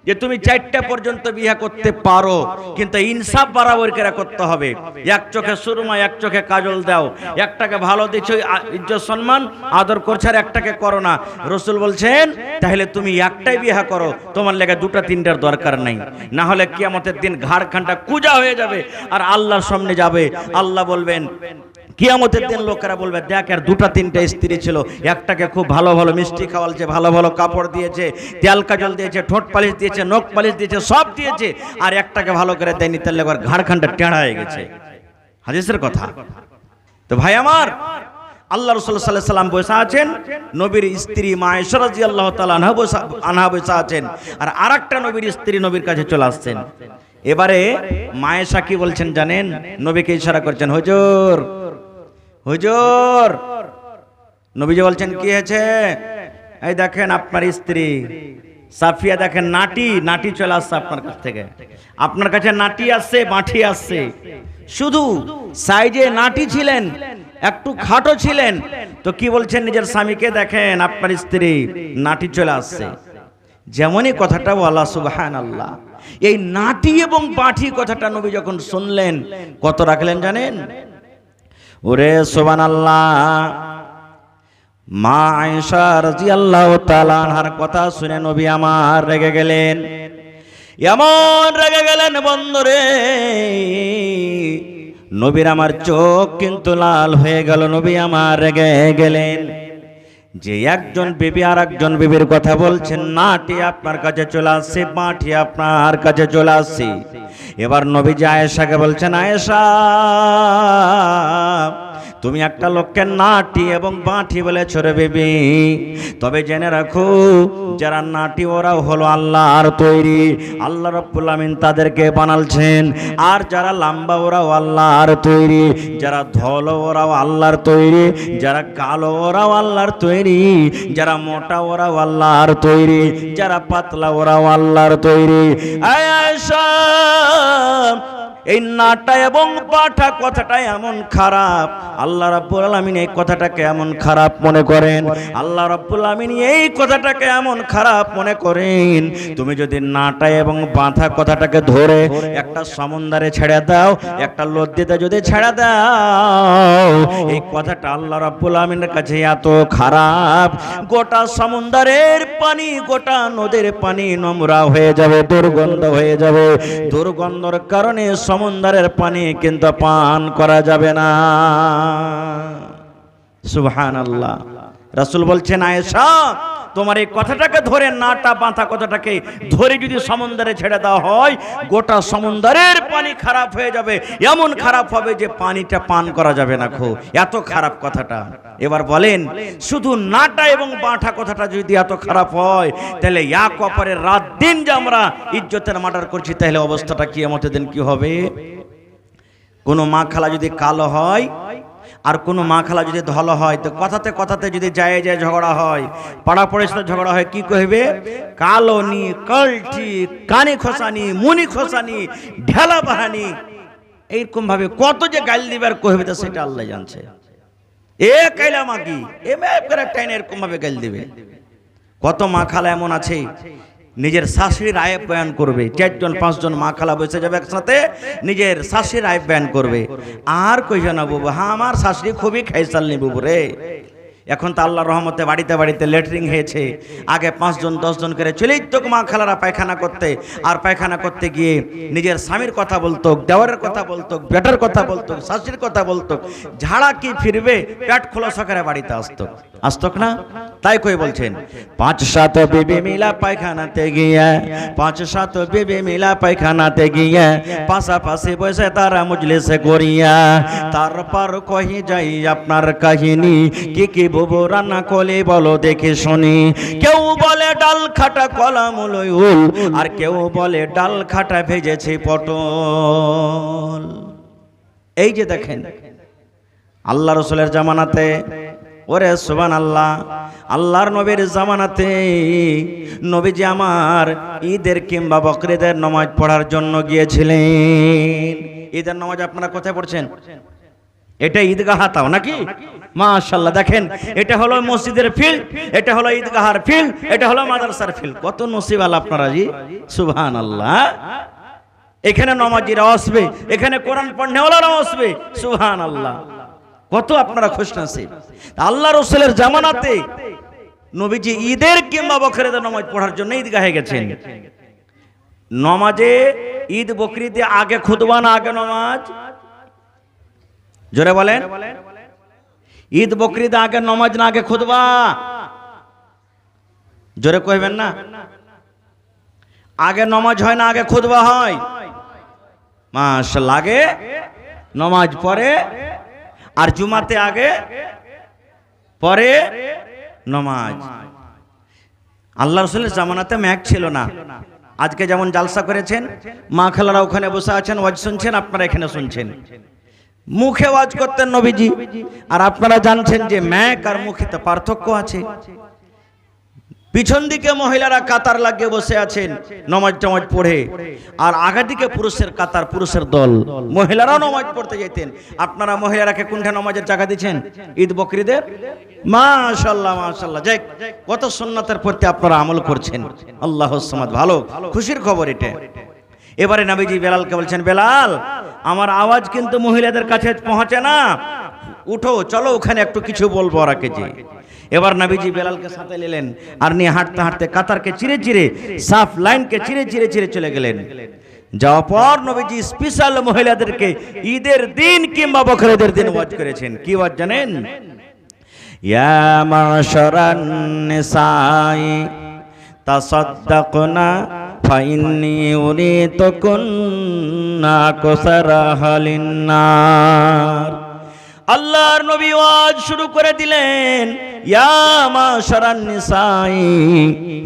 যে তুমি 4টা পর্যন্ত বিয়ে করতে পারো, কিন্তু ইনসাফ বরাবর করে করতে হবে। এক চোখে সুরমা, এক চোখে কাজল দাও, একটাকে ভালো দিচ্ছ ইজ্জত সম্মান আদর করছে, আর একটাকে করো না। রাসূল বলছেন তাহলে তুমি একটাই বিয়ে করো, তোমার লেগে 2টা 3টার দরকার নাই। না হলে কিয়ামতের দিন ঘাড়খানটা কুজা হয়ে যাবে আর আল্লাহর সামনে যাবে। আল্লাহ বলবেন, কিয়ামতের দিন লোকেরা বলবে, দেখ আর 2টা 3টা স্ত্রী ছিল, একটাকে খুব ভালো ভালো মিষ্টি খাওয়ালছে, ভালো ভালো কাপড় দিয়েছে, তেল কাজল দিয়েছে, ঠোঁট পালিশ দিয়েছে, নখ পালিশ দিয়েছে, সব দিয়েছে, আর একটাকে ভালো করে দেয়নি, তাহলে আবার ঘাড়খানটা টেঁড়া হয়ে গেছে। হাদিসের কথা। তো ভাই আমার, আল্লাহ রাসূল সাল্লাল্লাহু আলাইহি সাল্লাম বসে আছেন, নবীর স্ত্রী মা আয়েশা রাদিয়াল্লাহু তাআলা আনহা বসে আছেন, আর আরেকটা নবীর স্ত্রী নবীর কাছে চলে আসছেন। এবারে মা আয়েশা কি বলছেন জানেন? নবীকে ইশারা করছেন, হুজুর হুজুর। নবীজি বলছেন, কি হয়েছে? এই দেখেন আপনার স্ত্রী সাফিয়া, দেখেন নাটি চলে আসছে আপনার কাছ থেকে, আপনার কাছে নাটি আসছে, বাঁঠি আসছে। শুধু সাইজে নাটি ছিলেন, একটু খাটো ছিলেন, তো কি বলছেন নিজের স্বামীকে, দেখেন আপনার স্ত্রী নাটি চলে আসছে। যেমনই কথাটা বলা, সুবহানাল্লাহ, এই নাটি এবং বাঁঠি কথাটা নবী যখন শুনলেন, কত রাখলেন জানেন? ওরে সুবহানাল্লাহ, মা আয়েশা রাদিয়াল্লাহু তাআলা আনহার কথা শুনে নবী আমার রেগে গেলেন। এমন রেগে গেলেন বন্ধুরে, নবীর আমার চোখ কিন্তু লাল হয়ে গেল। নবী আমার রেগে গেলেন যে একজন বিবি আর একজন বিবির কথা বলছেন, নাটি আপনার কাছে চলে আসছে, বাঁঠি আপনার কাছে চলে আসছে। এবার নবীজি আয়েশাকে বলছেন, আয়েশা তুমি একটা লোককে নাটি এবং বাঁঠি বলেছ রে বিবি, তবে জেনে রাখো যারা নাটি ওরাও হলো আল্লাহর তৈরি, আল্লাহ রাব্বুল আমিন তাদেরকে বানালছেন। আর যারা লম্বা ওরাও আল্লাহর তৈরি, যারা ধলো ওরাও আল্লাহর তৈরি, যারা কালো ওরাও আল্লাহর তৈরি, যারা মোটা ওরাও আল্লাহর তৈরি, যারা পাতলা ওরাও আল্লাহর তৈরি। আয়েশা, এই নাটা এবং পাঠা কথাটা এমন খারাপ, আল্লাহ রাব্বুল আলামিন এই কথাটাকে এমন খারাপ মনে করেন, আল্লাহ রাব্বুল আমিন এই কথাটাকে এমন খারাপ মনে করেন। তুমি যদি নাটা এবং বাঁধা কথাটাকে ধরে একটা সমুদ্রে ছেড়ে দাও, একটা নদীতে যদি ছেড়ে দাও, এই কথাটা আল্লাহ রাব্বুল আমিনের কাছে এত খারাপ, গোটা সমুদ্রের পানি, গোটা নদীর পানি নোংরা হয়ে যাবে, দুর্গন্ধ হয়ে যাবে। দুর্গন্ধের কারণে সমুদ্রের পানি কিন্তু পান করা যাবে না। সুবহানাল্লাহ। রাসূল বলছেন, আয়েশা তোমার এই কথাটাকে ধরে, নাটা বাঁধা কথাটাকে ধরে যদি সমুদ্রে ছেড়ে দেওয়া হয়, গোটা সমুদ্রের পানি খারাপ হয়ে যাবে, এমন খারাপ হবে যে পানিটা পান করা যাবে না। এত খারাপ কথাটা। এবার বলেন, শুধু নাটা এবং বাঁধা কথাটা যদি এত খারাপ হয়, তাহলে এক অপরের রাত দিন যে আমরা ইজ্জতের মার্ডার করছি, তাহলে অবস্থাটা কিয়ামতের দিন কি হবে? কোনো মা খালা যদি কালো হয় আর কোনো মা খালা যদি ধলো হয়, তো কথাতে কথাতে যদি যায় ঝগড়া হয়, পাড়া পড়োশিতে ঝগড়া হয়, কি কইবে? কালো নি, কলটি, কানে খোসানি, মুনি খোসানি, ঢেলা বাহানি, এইরকম ভাবে কত যে গাল দিবার কইবে, তো সেটা আল্লাহ জানছে। এ কাইলা মাগি, এ মেপ করে একটা এরকম ভাবে গাল দিবে। কত মা খালা এমন আছে নিজের শাশুড়ির আয়েব বয়ান করবে, 4 জন 5 জন মা খালা বসে যাবে একসাথে, নিজের শাশুড়ির আয়েব বয়ান করবে। আর কইছো না বাবু, হ্যাঁ আমার শাশুড়ি খুবই খাইসালনি বাবু রে। এখন তো আল্লাহর রহমতে বাড়িতে বাড়িতে লেটরিং হয়েছে। আগে 5 জন 10 জন করে চলেই তো মা খালারা পায়খানা করতে, আর পায়খানা করতে গিয়ে নিজের স্বামীর কথা বলতো, দেওয়ারের কথা বলতো, বেটার কথা বলতো, শাশুড়ির কথা বলতো। ঝাড়া কি ফিরবে, পেট খোলা সকারে বাড়িতে আসতো না? তাই কই বলছেন, 5-7 বিবি মিলা পায়খানাতে গিয়া, 5-7 বিবি মিলা পায়খানাতে গিয়া, পাশাপাশি বসে তারা মজলিসে করিয়া, তারপর কহি যাই আপনার কাহিনী, কি কি বুবু রান্না করলে বলো দেখে শুনি। কেউ বলে ডাল খাটা কলা মুলোই উল, আর কেউ বলে ডাল খাটা ভেজেছে পটল। এই যে দেখেন আল্লাহ রাসূলের জামানাতে, ওরে সুবহানাল্লাহ, আল্লাহর নবীর জামানাতে নবীজি আমার ঈদের কিংবা বকরিদের নামাজ পড়ার জন্য গিয়েছিলেন। ঈদের নামাজ আপনারা কোথায় পড়ছেন? এটা ঈদগাহ তাও নাকি? মাশাআল্লাহ, দেখেন এটা হলো মসজিদের ফিল্ড, এটা হলো ঈদগাহের ফিল্ড, এটা হলো মাদ্রাসার ফিল্ড। কত নসিব আপনারা জি, সুবহানাল্লাহ। এখানে নামাজিরা আসবে, এখানে কোরআন পড়নেওয়ালারাও আসবে, সুবহানাল্লাহ। কত আপনারা খুশনসিব। আল্লাহ রাসূলের জামানাতে নবীজি ঈদের কিংবা বকরিদের নামাজ পড়ার জন্য ঈদগাহে গেছেন। নামাজে ঈদ বকরিতে আগে খুতবা না আগে নামাজ? জোরে বলেন। ঈদ বকরিতে আগে নামাজ না আগে খুতবা? জোরে কইবেন না। আগে নামাজ হয় না আগে খুতবা হয়? মাশাআল্লাহ, আগে নামাজ পড়ে, আর জুমাতে আগে পরে নামাজ। আল্লাহ রাসূলের জামানাতে ম্যাক ছিল না। আজকে যেমন জালসা করেছেন, মা খালারা ওখানে বসে আছেন, ওয়াজ শুনছেন, আপনারা এখানে শুনছেন। মুখে ওয়াজ করতেন নবীজি, আর আপনারা জানছেন যে ম্যাক আর মুখেতে পার্থক্য আছে। পিছন দিকে মহিলারা কাতার লাগিয়ে বসে আছেন নামাজ টামাজ পড়ে, আর আগের দিকে পুরুষের কাতার, পুরুষের দল। মহিলারাও নামাজ পড়তে যেতেন। আপনারা মহিলারাকে কোনটা নামাজের জায়গা দিচ্ছেন? ঈদ বকরিদের? মাশাআল্লাহ মাশাআল্লাহ, যাক কত সুন্নাতের প্রতি আপনারা আমল করছেন। আল্লাহুস সামাদ, ভালো খুশির খবর এটা। এবারে নবীজি বেলালকে বলছেন, বেলাল আমার আওয়াজ কিন্তু মহিলাদের কাছে পৌঁছে না, উঠো চলো ওখানে একটু কিছু বলবো ওরাকে যে। এবার নবীজি বেলালকে সাথে নিলেন, আর নিয়ে হাঁটতে হাঁটতে কাতারকে চিরে চিরে, সাফ লাইনকে চিরে চিরে চিরে চলে গেলেন। যাওয়ার পর নবীজি স্পেশাল মহিলাদেরকে ঈদের দিন কিংবা বকরিদের দিন ওয়াজ করেছেন। কি ওয়াজ জানেন? ইয়া মাশারান নিসাই তাসাদ্দাকনা ফাইন্নী উরিতুকুন্না কুসারাহালিন নার। আল্লাহর নবী ওয়াজ শুরু করে দিলেন, ইয়া মাশারান নিসাই,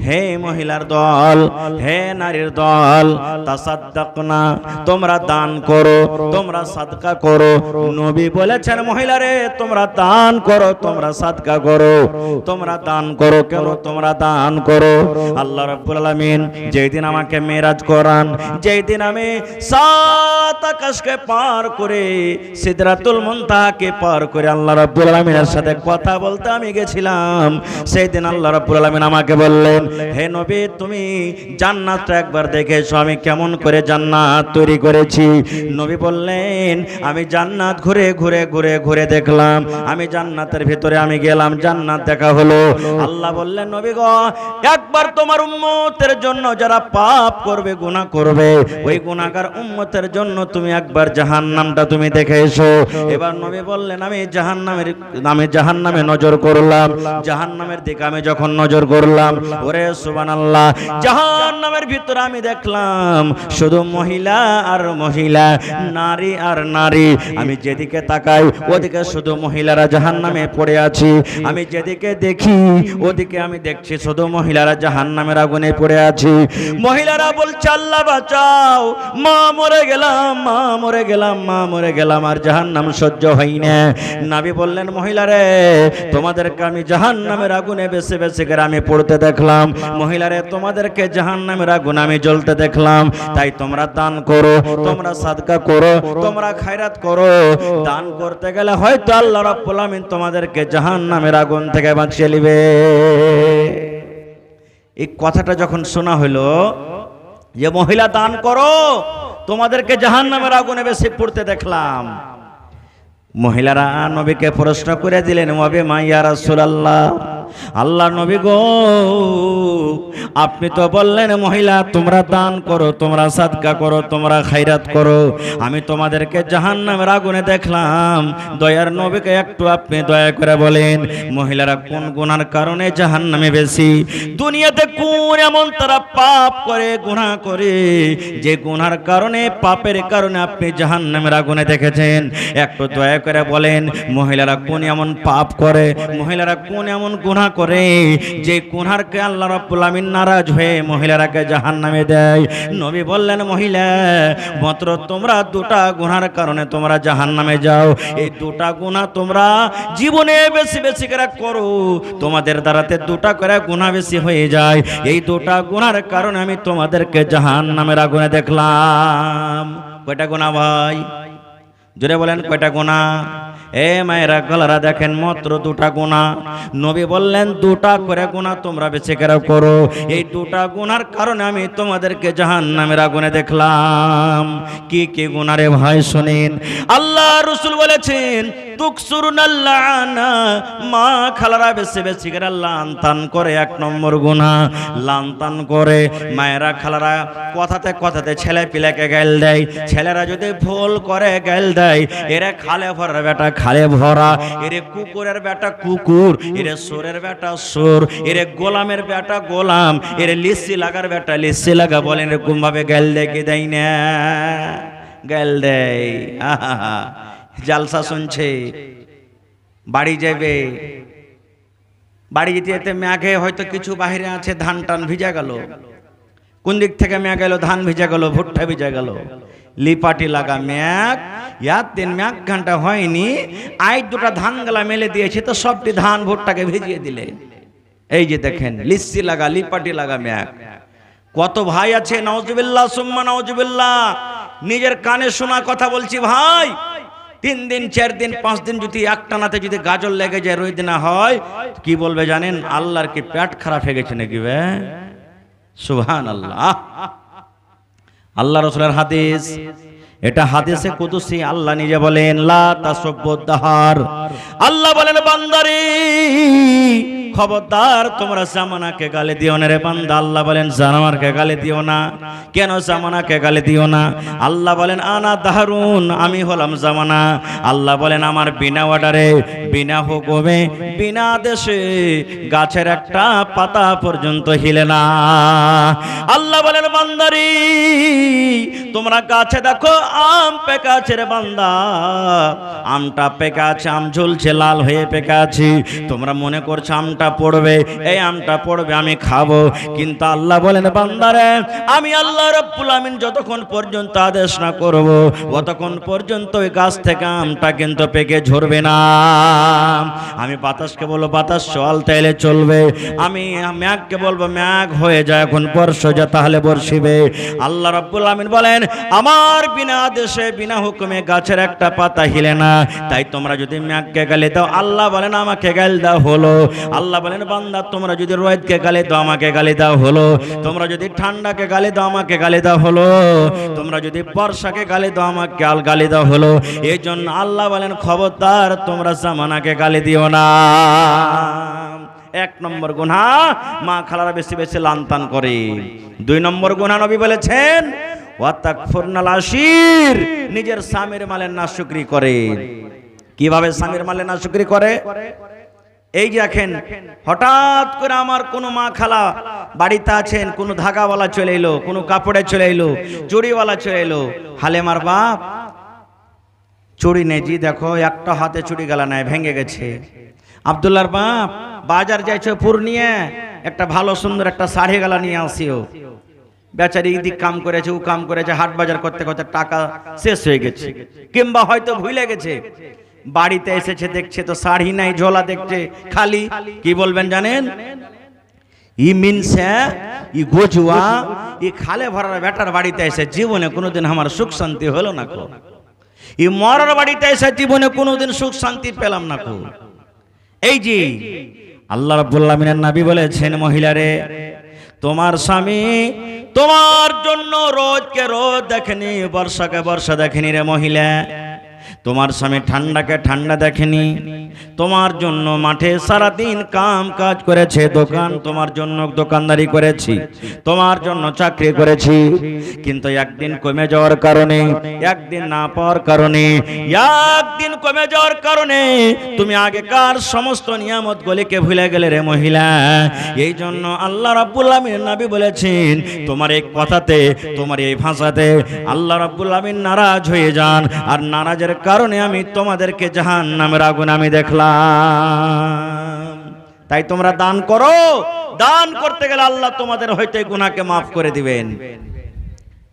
হে মহিলার দল, হে নারীর দল, তাসাদ্দাকনা, তোমরা দান করো, তোমরা সাদকা করো। নবী বলেছেন, মহিলারে তোমরা দান করো, তোমরা সাদকা করো। তোমরা দান করো কেন? তোমরা দান করো। আল্লাহ রাব্বুল আলামিন যেই দিন আমাকে মেরাজ করান, যেই দিন আমি সাত আকাশকে পার করে সিদরাতুল মুনতাহাকে পার করে আল্লাহ রাব্বুল আলামিনের সাথে কথা বলতে আমি গেছিলাম, সেই দিন আল্লাহ রাব্বুল আলামিন আমাকে বললেন, হে নবী তুমি জান্নাতটা একবার দেখে এসো, আমি কেমন করে জান্নাত তৈরি করেছি। নবী বললেন, আমি জান্নাত ঘুরে ঘুরে ঘুরে ঘুরে দেখলাম, আমি জান্নাতের ভিতরে আমি গেলাম, জান্নাত দেখা হলো। আল্লাহ বললেন, নবী গো একবার তোমার উম্মতের জন্য যারা পাপ করবে, গুনাহ করবে, ওই গুনাহগার উম্মতের জন্য তুমি একবার জাহান্নামটা তুমি দেখে এসো। এবার নবী বললেন, আমি জাহান্নামে নজর করলাম, জাহান্নামের দিকে আমি যখন নজর করলাম, ওরে সুবহানাল্লাহ, জাহান্নামের ভিতরে আমি দেখলাম শুধু মহিলা আর মহিলা, নারী আর নারী। আমি যেদিকে তাকাই ওদিকে শুধু মহিলারা জাহান্নামে পড়ে আছে, আমি যেদিকে দেখি ওদিকে আমি দেখছি শুধু মহিলারা জাহান্নামের আগুনে পড়ে আছে। মহিলারা বলছে, আল্লাহ বাঁচাও, মা মরে গেলাম, মা মরে গেলাম, মা মরে গেলাম, আর জাহান্নাম সহ্য হয় না। নবী বললেন, মহিলারে তোমাদেরকে আমি জাহান্নামের আগুনে বেছে বেছে করে আমি পড়তে দেখলাম, মহিলারে তোমাদেরকে জাহান্নামের আগুনে আমি জ্বলতে দেখলাম। তাই তোমরা দান করো, তোমরা সাদকা করো, তোমরা খায়রাত করো। দান করতে গেলে হয়তো আল্লাহ রাব্বুল আমিন তোমাদেরকে জাহান্নামের আগুন থেকে বাঁচিয়ে নেবে। এই কথাটা যখন শোনা হলো যে মহিলা দান করো, তোমাদেরকে জাহান্নামের আগুনে বেশি পড়তে দেখলাম, মহিলারা নবীকে প্রশ্ন করে দিলেন, ওয়াবে মা ইয়া রাসূলুল্লাহ, আল্লাহ নবী গো আপনি তো বললেন মহিলা তোমরা দান করো, তোমরা সাদকা করো, তোমরা খায়রাত করো, আমি তোমাদেরকে জাহান্নামের আগুনে দেখলাম। দয়ার নবীকে একটু আপনি দয়া করে বলেন, মহিলারা কোন গুনার কারণে জাহান্নামে বেশি? দুনিয়াতে কোন এমন তারা পাপ করে, গুনাহ করে, যে গুনার কারণে, পাপের কারণে আপনি জাহান্নামের আগুনে দেখেছেন? একটু দয়া করে বলেন, মহিলারা কোন এমন পাপ করে, মহিলারা কোন এমন গুনাহ করে যে গুনাহকে আল্লাহ রাব্বুল আমিন নারাজ হয়ে মহিলারাকে জাহান্নামে দেয়? নবী বললেন, মহিলা মাত্র তোমরা দুটা গুনার কারণে তোমরা জাহান্নামে যাও। এই দুটা গুনাহ তোমরা জীবনে বেশি বেশি করে করো, তোমাদের দ্বারাতে দুটা করে গুনাহ বেশি হয়ে যায়। এই দুটা গুনার কারণে আমি তোমাদেরকে জাহান্নামের আগুনে দেখলাম। কয়টা গুনাহ ভাই? জোরে বলেন, কয়টা গুনাহ? এ মায়েরা গলারা দেখেন মাত্র দুটা গুনাহ। নবী বললেন দুটা করে গুনাহ তোমরা বেঁচে করো, এই দুটা গুনার কারণে আমি তোমাদেরকে জাহান্নামের আগুনে দেখলাম। কি কি গুনাহ রে ভাই শুনেন। আল্লাহ রাসূল বলেছেন তুকসুরুনাল্লানা, মা খালারা বেশি বেশি করে লানতান করে, এক নম্বর গুনাহ লানতান করে। মায়েরা খালারা কথাতে কথাতে ছেলে পিলাকে গাল দেয়, ছেলেরা যদি ভুল করে গাল দেয়, এরে খালে ভরা বেটা খালে ভরা, এরে কুকুরের বেটা কুকুর, এরে সোরের বেটা সোর, এরে গোলামের বেটা গোলাম, এরে লিসি লাগার বেটা লিসি লাগা, বলেন এরকম ভাবে গাল দেয় কি দেয় না? গাল দেয়। আহা, জালসা শুনছে, বাড়ি যাবে, বাড়ি যেতে যেতে মেঘে হয়তো কিছু বাহিরে আছে, ধান টান ভিজা গেল, কোন দিক থেকে মেঘ এলো, ধান ভিজা গেল, ভুট্টা ভিজা গেল, লিপাটি লাগা মেঘ, ইয়ার দিন মেঘ ঘন্টা হয়নি, আই দুটা ধান গালা মেলে দিয়েছে, তো সবটি ধান ভুট্টাকে ভিজিয়ে দিলে। এই যে দেখেন লিসি লাগা লিপাটি লাগা মেঘ। কত ভাই আছে, নাউজুবিল্লাহ সুম্মা নাউজুবিল্লাহ, নিজের কানে শোনা কথা বলছি ভাই, 3 দিন 4 দিন 5 দিন যদি একটানাতে যদি গাজর লেগে যায়, রোদ না হয়, কি বলবে জানেন? আল্লাহর কি পেট খারাপ হয়ে গেছে নাকি? বে সুবহানাল্লাহ। আল্লাহ রাসূলের হাদিস, এটা হাদিসে কুদসি, আল্লাহ নিজে বলেন লা তাসুবুদ্দাহার, আল্লাহ বলেন বান্দারে খবরদার তোমরা জামানাকে গালি দিও না রে বান্দা। আল্লাহ বলেন জামানাকে গালি দিও না। কেন জামানাকে গালি দিও না? আল্লাহ বলেন আনা দাহরুন, আমি হলাম জামানা। আল্লাহ বলেন আমার বিনা অর্ডারে, বিনা হুকুমে, বিনা আদেশে গাছের একটা পাতা পর্যন্ত হিলে না। আল্লাহ বলেন বান্দারি তোমরা গাছে দেখো আম পেকে আছে রে বান্দা, আমটা পেকে আছে, আম ঝুলছে লাল হয়ে পেকে আছে, তোমরা মনে করছো আমটা পড়বে, এই আমটা পড়বে আমি খাবো, কিন্তু আল্লাহ বলেন বান্দারে আমি আল্লাহ রাব্বুল আমিন যতক্ষণ পর্যন্ত আদেশ না করব, ততক্ষণ পর্যন্ত ওই গাছ থেকে আমটা কিন্তু পেকে ঝরবে না। আমি বাতাসকে বলবো বাতাস চল তাইলে চলবে, আমি মেঘকে বলবো মেঘ হয়ে যায়, এখন বর্ষা যা তাহলে বর্ষিবে। আল্লাহ রাব্বুল আমিন বলেন আমার বিনা আদেশে বিনা হুকুমে গাছের একটা পাতা হিলে না। তাই তোমরা যদি মেঘকে গালি দাও, আল্লাহ বলেন আমাকে গালি দাও হলো। আল্লাহ বলেন বান্দা তোমরা যদি রোদকে গালি দাও আমাকে গালি দাও হলো, তোমরা যদি ঠান্ডাকে গালি দাও আমাকে গালি দাও হলো, তোমরা যদি বর্ষাকে গালি দাও আমাকে গালি দাও হলো। এই জন্য আল্লাহ বলেন খবরদার তোমরা জামানাকে গালি দিও না। 1 নম্বর গুনাহ মা খালারা বেশি বেশি লানতান করে। 2 নম্বর গুনাহ নবী বলেছেন ওয়াতাকফুরনাল আশির, নিজের স্বামীর মালের নাশুকরি করে। কিভাবে স্বামীর মালের নাশুকরি করে? এই যে দেখেন হঠাৎ করে আমার কোনো মা খালা বাড়িতে আছেন, কোনো ধাগাওয়ালা চলে এলো, কোনো কাপড়ে চলে এলো, চুড়িওয়ালা চলে এলো, হালেমার বাপ চুড়ি নেই, জি দেখো একটা হাতে চুড়ি গেলা নাই ভেঙে গেছে। আব্দুল্লাহর বাপ বাজার যাইছো পূর্ণিয়া, একটা ভালো সুন্দর একটা শাড়ি গেলা নিয়ে আসিও। বেচারি দিক কাম করেছে, ও কাম করেছে, হাট বাজার করতে করতে টাকা শেষ হয়ে গেছে, কিংবা হয়তো ভুলে গেছে, বাড়িতে এসেছে দেখছে তো শাড়ি নাই, ঝোলা দেখছে খালি। কি বলবেন জানেন? ই মিনসে ই গোজুয়া ই খালে ভরার বেটার বাড়িতে এসে জীবনে কোনোদিন আমার সুখ শান্তি হলো না কো, ই মরার বাড়িতে এসে জীবনে কোনোদিন সুখ শান্তি পেলাম না কো। এই যে আল্লাহ রাব্বুল আমিনের নবী বলেছেন মহিলারে তোমার স্বামী তোমার জন্য রোদকে রোদ দেখেনি, বর্ষাকে বর্ষা দেখেনি রে মহিলা, তোমার স্বামী ঠান্ডাকে ঠান্ডা দেখেনি, তোমার জন্য মাঠে সারাদিন কাম কাজ করেছে, দোকান তোমার জন্য দোকানদারি করেছি, তোমার জন্য চাকরি করেছি, কিন্তু একদিন কমে যাওয়ার কারণে, একদিন না পাওয়ার কারণে, একদিন কমে যাওয়ার কারণে তুমি আগেকার সমস্ত নিয়ামত গুলিকে ভুলে গেলে রে মহিলা। এই জন্য আল্লাহ রাব্বুল আমিন নবী বলেছেন তোমার এই কথাতে, তোমার এই ভাষাতে আল্লাহ রাব্বুল আমিন নারাজ হয়ে যান, আর নারাজের কারণে আমি তোমাদেরকে জাহান্নামের আগুন আমি দেখলাম। তাই তোমরা দান করো, দান করতে গেলে আল্লাহ তোমাদের হয়তো এই গুনাহকে মাফ করে দিবেন।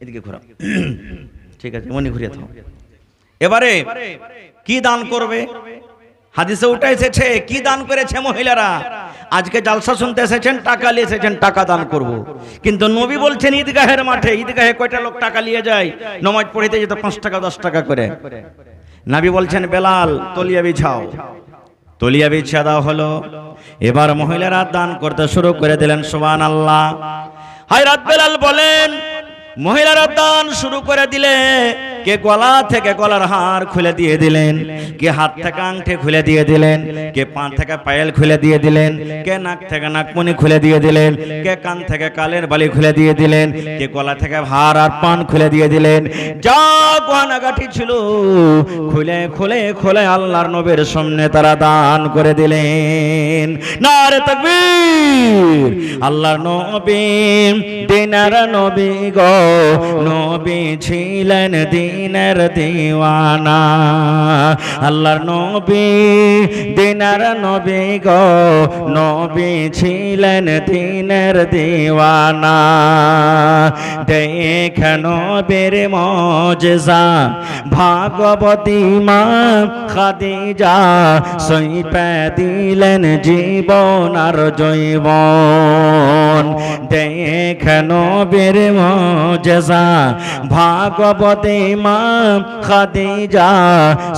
এদিকে ঘোরাও, ঠিক আছে মনে ঘুরিয়ে থাও। এবারে কি দান করবে? হাদিসে উঠে এসেছে কি দান করেছে মহিলারা। আজকে জালসা শুনতে এসেছেন, টাকা নিয়ে এসেছেন, টাকা দান করব, কিন্তু নবী বলছেন ঈদগাহের মাঠে, ঈদগাহে কয়টা লোক টাকা নিয়ে যায়? নামাজ পড়িতে যেত 5 টাকা 10 টাকা করে, নবী বলছেন বেলাল তলিয়া বিছাও, তলিয়া বিছিয়ে দেওয়া হলো। এবার মহিলারা দান করতে শুরু করে দিলেন, সুবহানাল্লাহ। হযরত বেলাল বলেন মহিলারা দান শুরু করে দিলে, কে গলা থেকে গলার হার খুলে দিয়ে দিলেন, কে হাত থেকে আংটি খুলে দিয়ে দিলেন, কে পা থেকে পায়েল খুলে দিয়ে দিলেন, কে নাক থেকে নাকমণি খুলে দিয়ে দিলেন, কে কান থেকে কালের বালি খুলে দিয়ে দিলেন, কে গলা থেকে হার আর পান খুলে দিয়ে দিলেন। যা গহনাগাটি ছিল খুলে খুলে খুলে আল্লাহর নবীর সামনে তারা দান করে দিলেন। নারে তাকবীর! আল্লাহর নবী দিনার নবী গো, নবী ছিলেন দিনের দিওয়ানা। আল্লাহর নবী দিনার নবী গো, নবী ছিলেন দিনের দিওয়ানা। দেখে নবীর মুজিজা ভাগবতী মা খাদিজা, সইপে দিলেন জীবন আর জৈবন। দেখে নবীর মুজিজা ভাগবতী মা খাদিজা,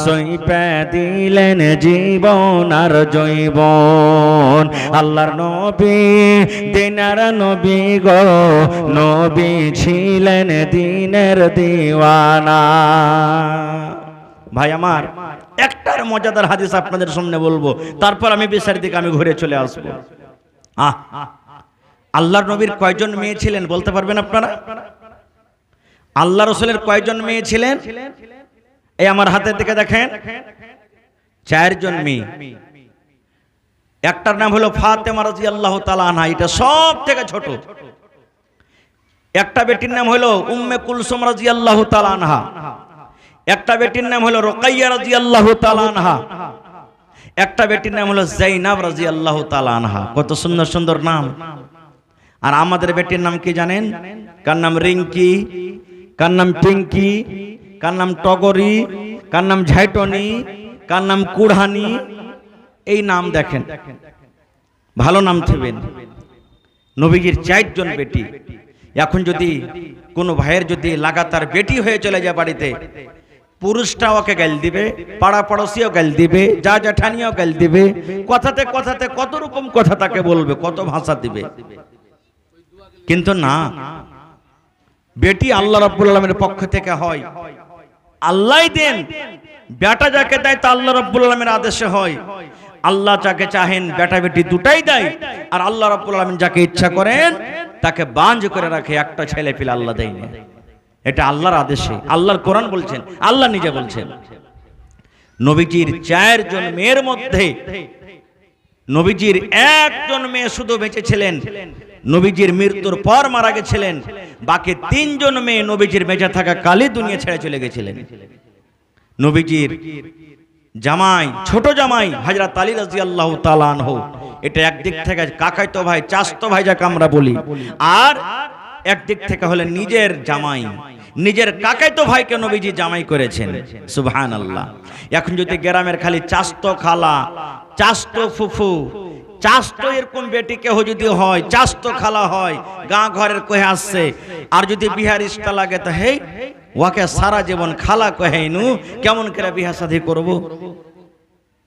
সইপে দিলেন জীবন আর জৈবন। আল্লাহর নবী দিনার নবী গো, নবী ছিলেন দিনের দিওয়ানা। ভাই আমার, একটার মজাদার হাদিস আপনাদের সামনে বলবো, তারপর আমি বিচার দিকে আমি ঘুরে চলে আসবো। আল্লাহর নবীর কয়জন মেয়ে ছিলেন বলতে পারবেন আপনারা? আল্লাহ রাসূলের কয়জন মেয়ে ছিলেন? এই আমার হাতের দিকে দেখেন, 4 জন মেয়ে। একটার নাম হলো ফাতেমা রাদিয়াল্লাহু তাআলা আনহা, এটা সব থেকে ছোট। একটা বেটির নাম হলো উম্মে কুলসুম রাদিয়াল্লাহু তাআলা আনহা। একটা বেটির নাম হলো রুকাইয়া রাদিয়াল্লাহু তাআলা আনহা। একটা বেটির নাম হলো যায়নাব রাদিয়াল্লাহু তাআলা আনহা। কত সুন্দর সুন্দর নাম। আর আমাদের বেটির নাম কি জানেন? কার নাম রিঙ্কি, কার নাম পিঙ্কি, কার নাম টগরি, কার নাম ঝাইটনি, কার নাম কুড়হানি। এই নাম দেখেন, ভালো নাম থিবেন। নবীজির 4 জন বেটি। এখন যদি কোনো ভাইয়ের যদি লাগাতার বেটি হয়ে চলে যায় বাড়িতে, পুরুষটা ওকে গাল দিবে, পাড়া পড়োশিও গাল দিবে, যা জ্যাঠানিও গাল দিবে, কথাতে কথাতে কত রকম কথা তাকে বলবে, কত ভাষা দিবে। কিন্তু না, বেটি আল্লাহ রাব্বুল আলামিনের পক্ষ থেকে হয়, আল্লাহই দেন। বেটা যাকে দেয় তা আল্লাহ রাব্বুল আলামিনের আদেশে হয়। আল্লাহ যাকে চাহেন বেটা বেটি দুটাই দেয়, আর আল্লাহ রাব্বুল আলামিন যাকে ইচ্ছা করেন তাকে বাঁঝ করে রাখে, একটা ছেলে পেলে আল্লাহ দেয় না। এটা আল্লাহর আদেশে, আল্লাহর কোরআন বলছেন, আল্লাহ নিজে বলছেন। নবীজির 4 জন মেয়ের মধ্যে নবীজির 1 জন মেয়ে শুধু বেঁচে ছিলেন, নবীজির মৃত্যুর পর মারা গেছিলেন। বাকি 3 জন মেয়ে নবীজির বেঁচে থাকা কালে দুনিয়া ছেড়ে চলে গেছিলেন। নবীজির জামাই, ছোট জামাই হযরত আলী রাদিয়াল্লাহু তাআলা আনহু, এটা একদিক থেকে কাকাইতো ভাই, চাচতো ভাই যাকে আমরা বলি, আর একদিক থেকে হলেন নিজের জামাই। নিজের কাকাইতো ভাইকে নবীজি জামাই করেছেন, সুবহানাল্লাহ। এখন যদি গ্রামের খালি চাচতো খালা, চাচতো ফুফু, চাচতো এরকম বেটি কেহ যদি হয়, চাচতো খালা হয়, গাঁ ঘরের কহে আসছে, আর যদি বিহার ইস্তা লাগে তো হেই ওকে সারা জীবন খালা কহেইনু, কেমন করে বিহা শাদী করব?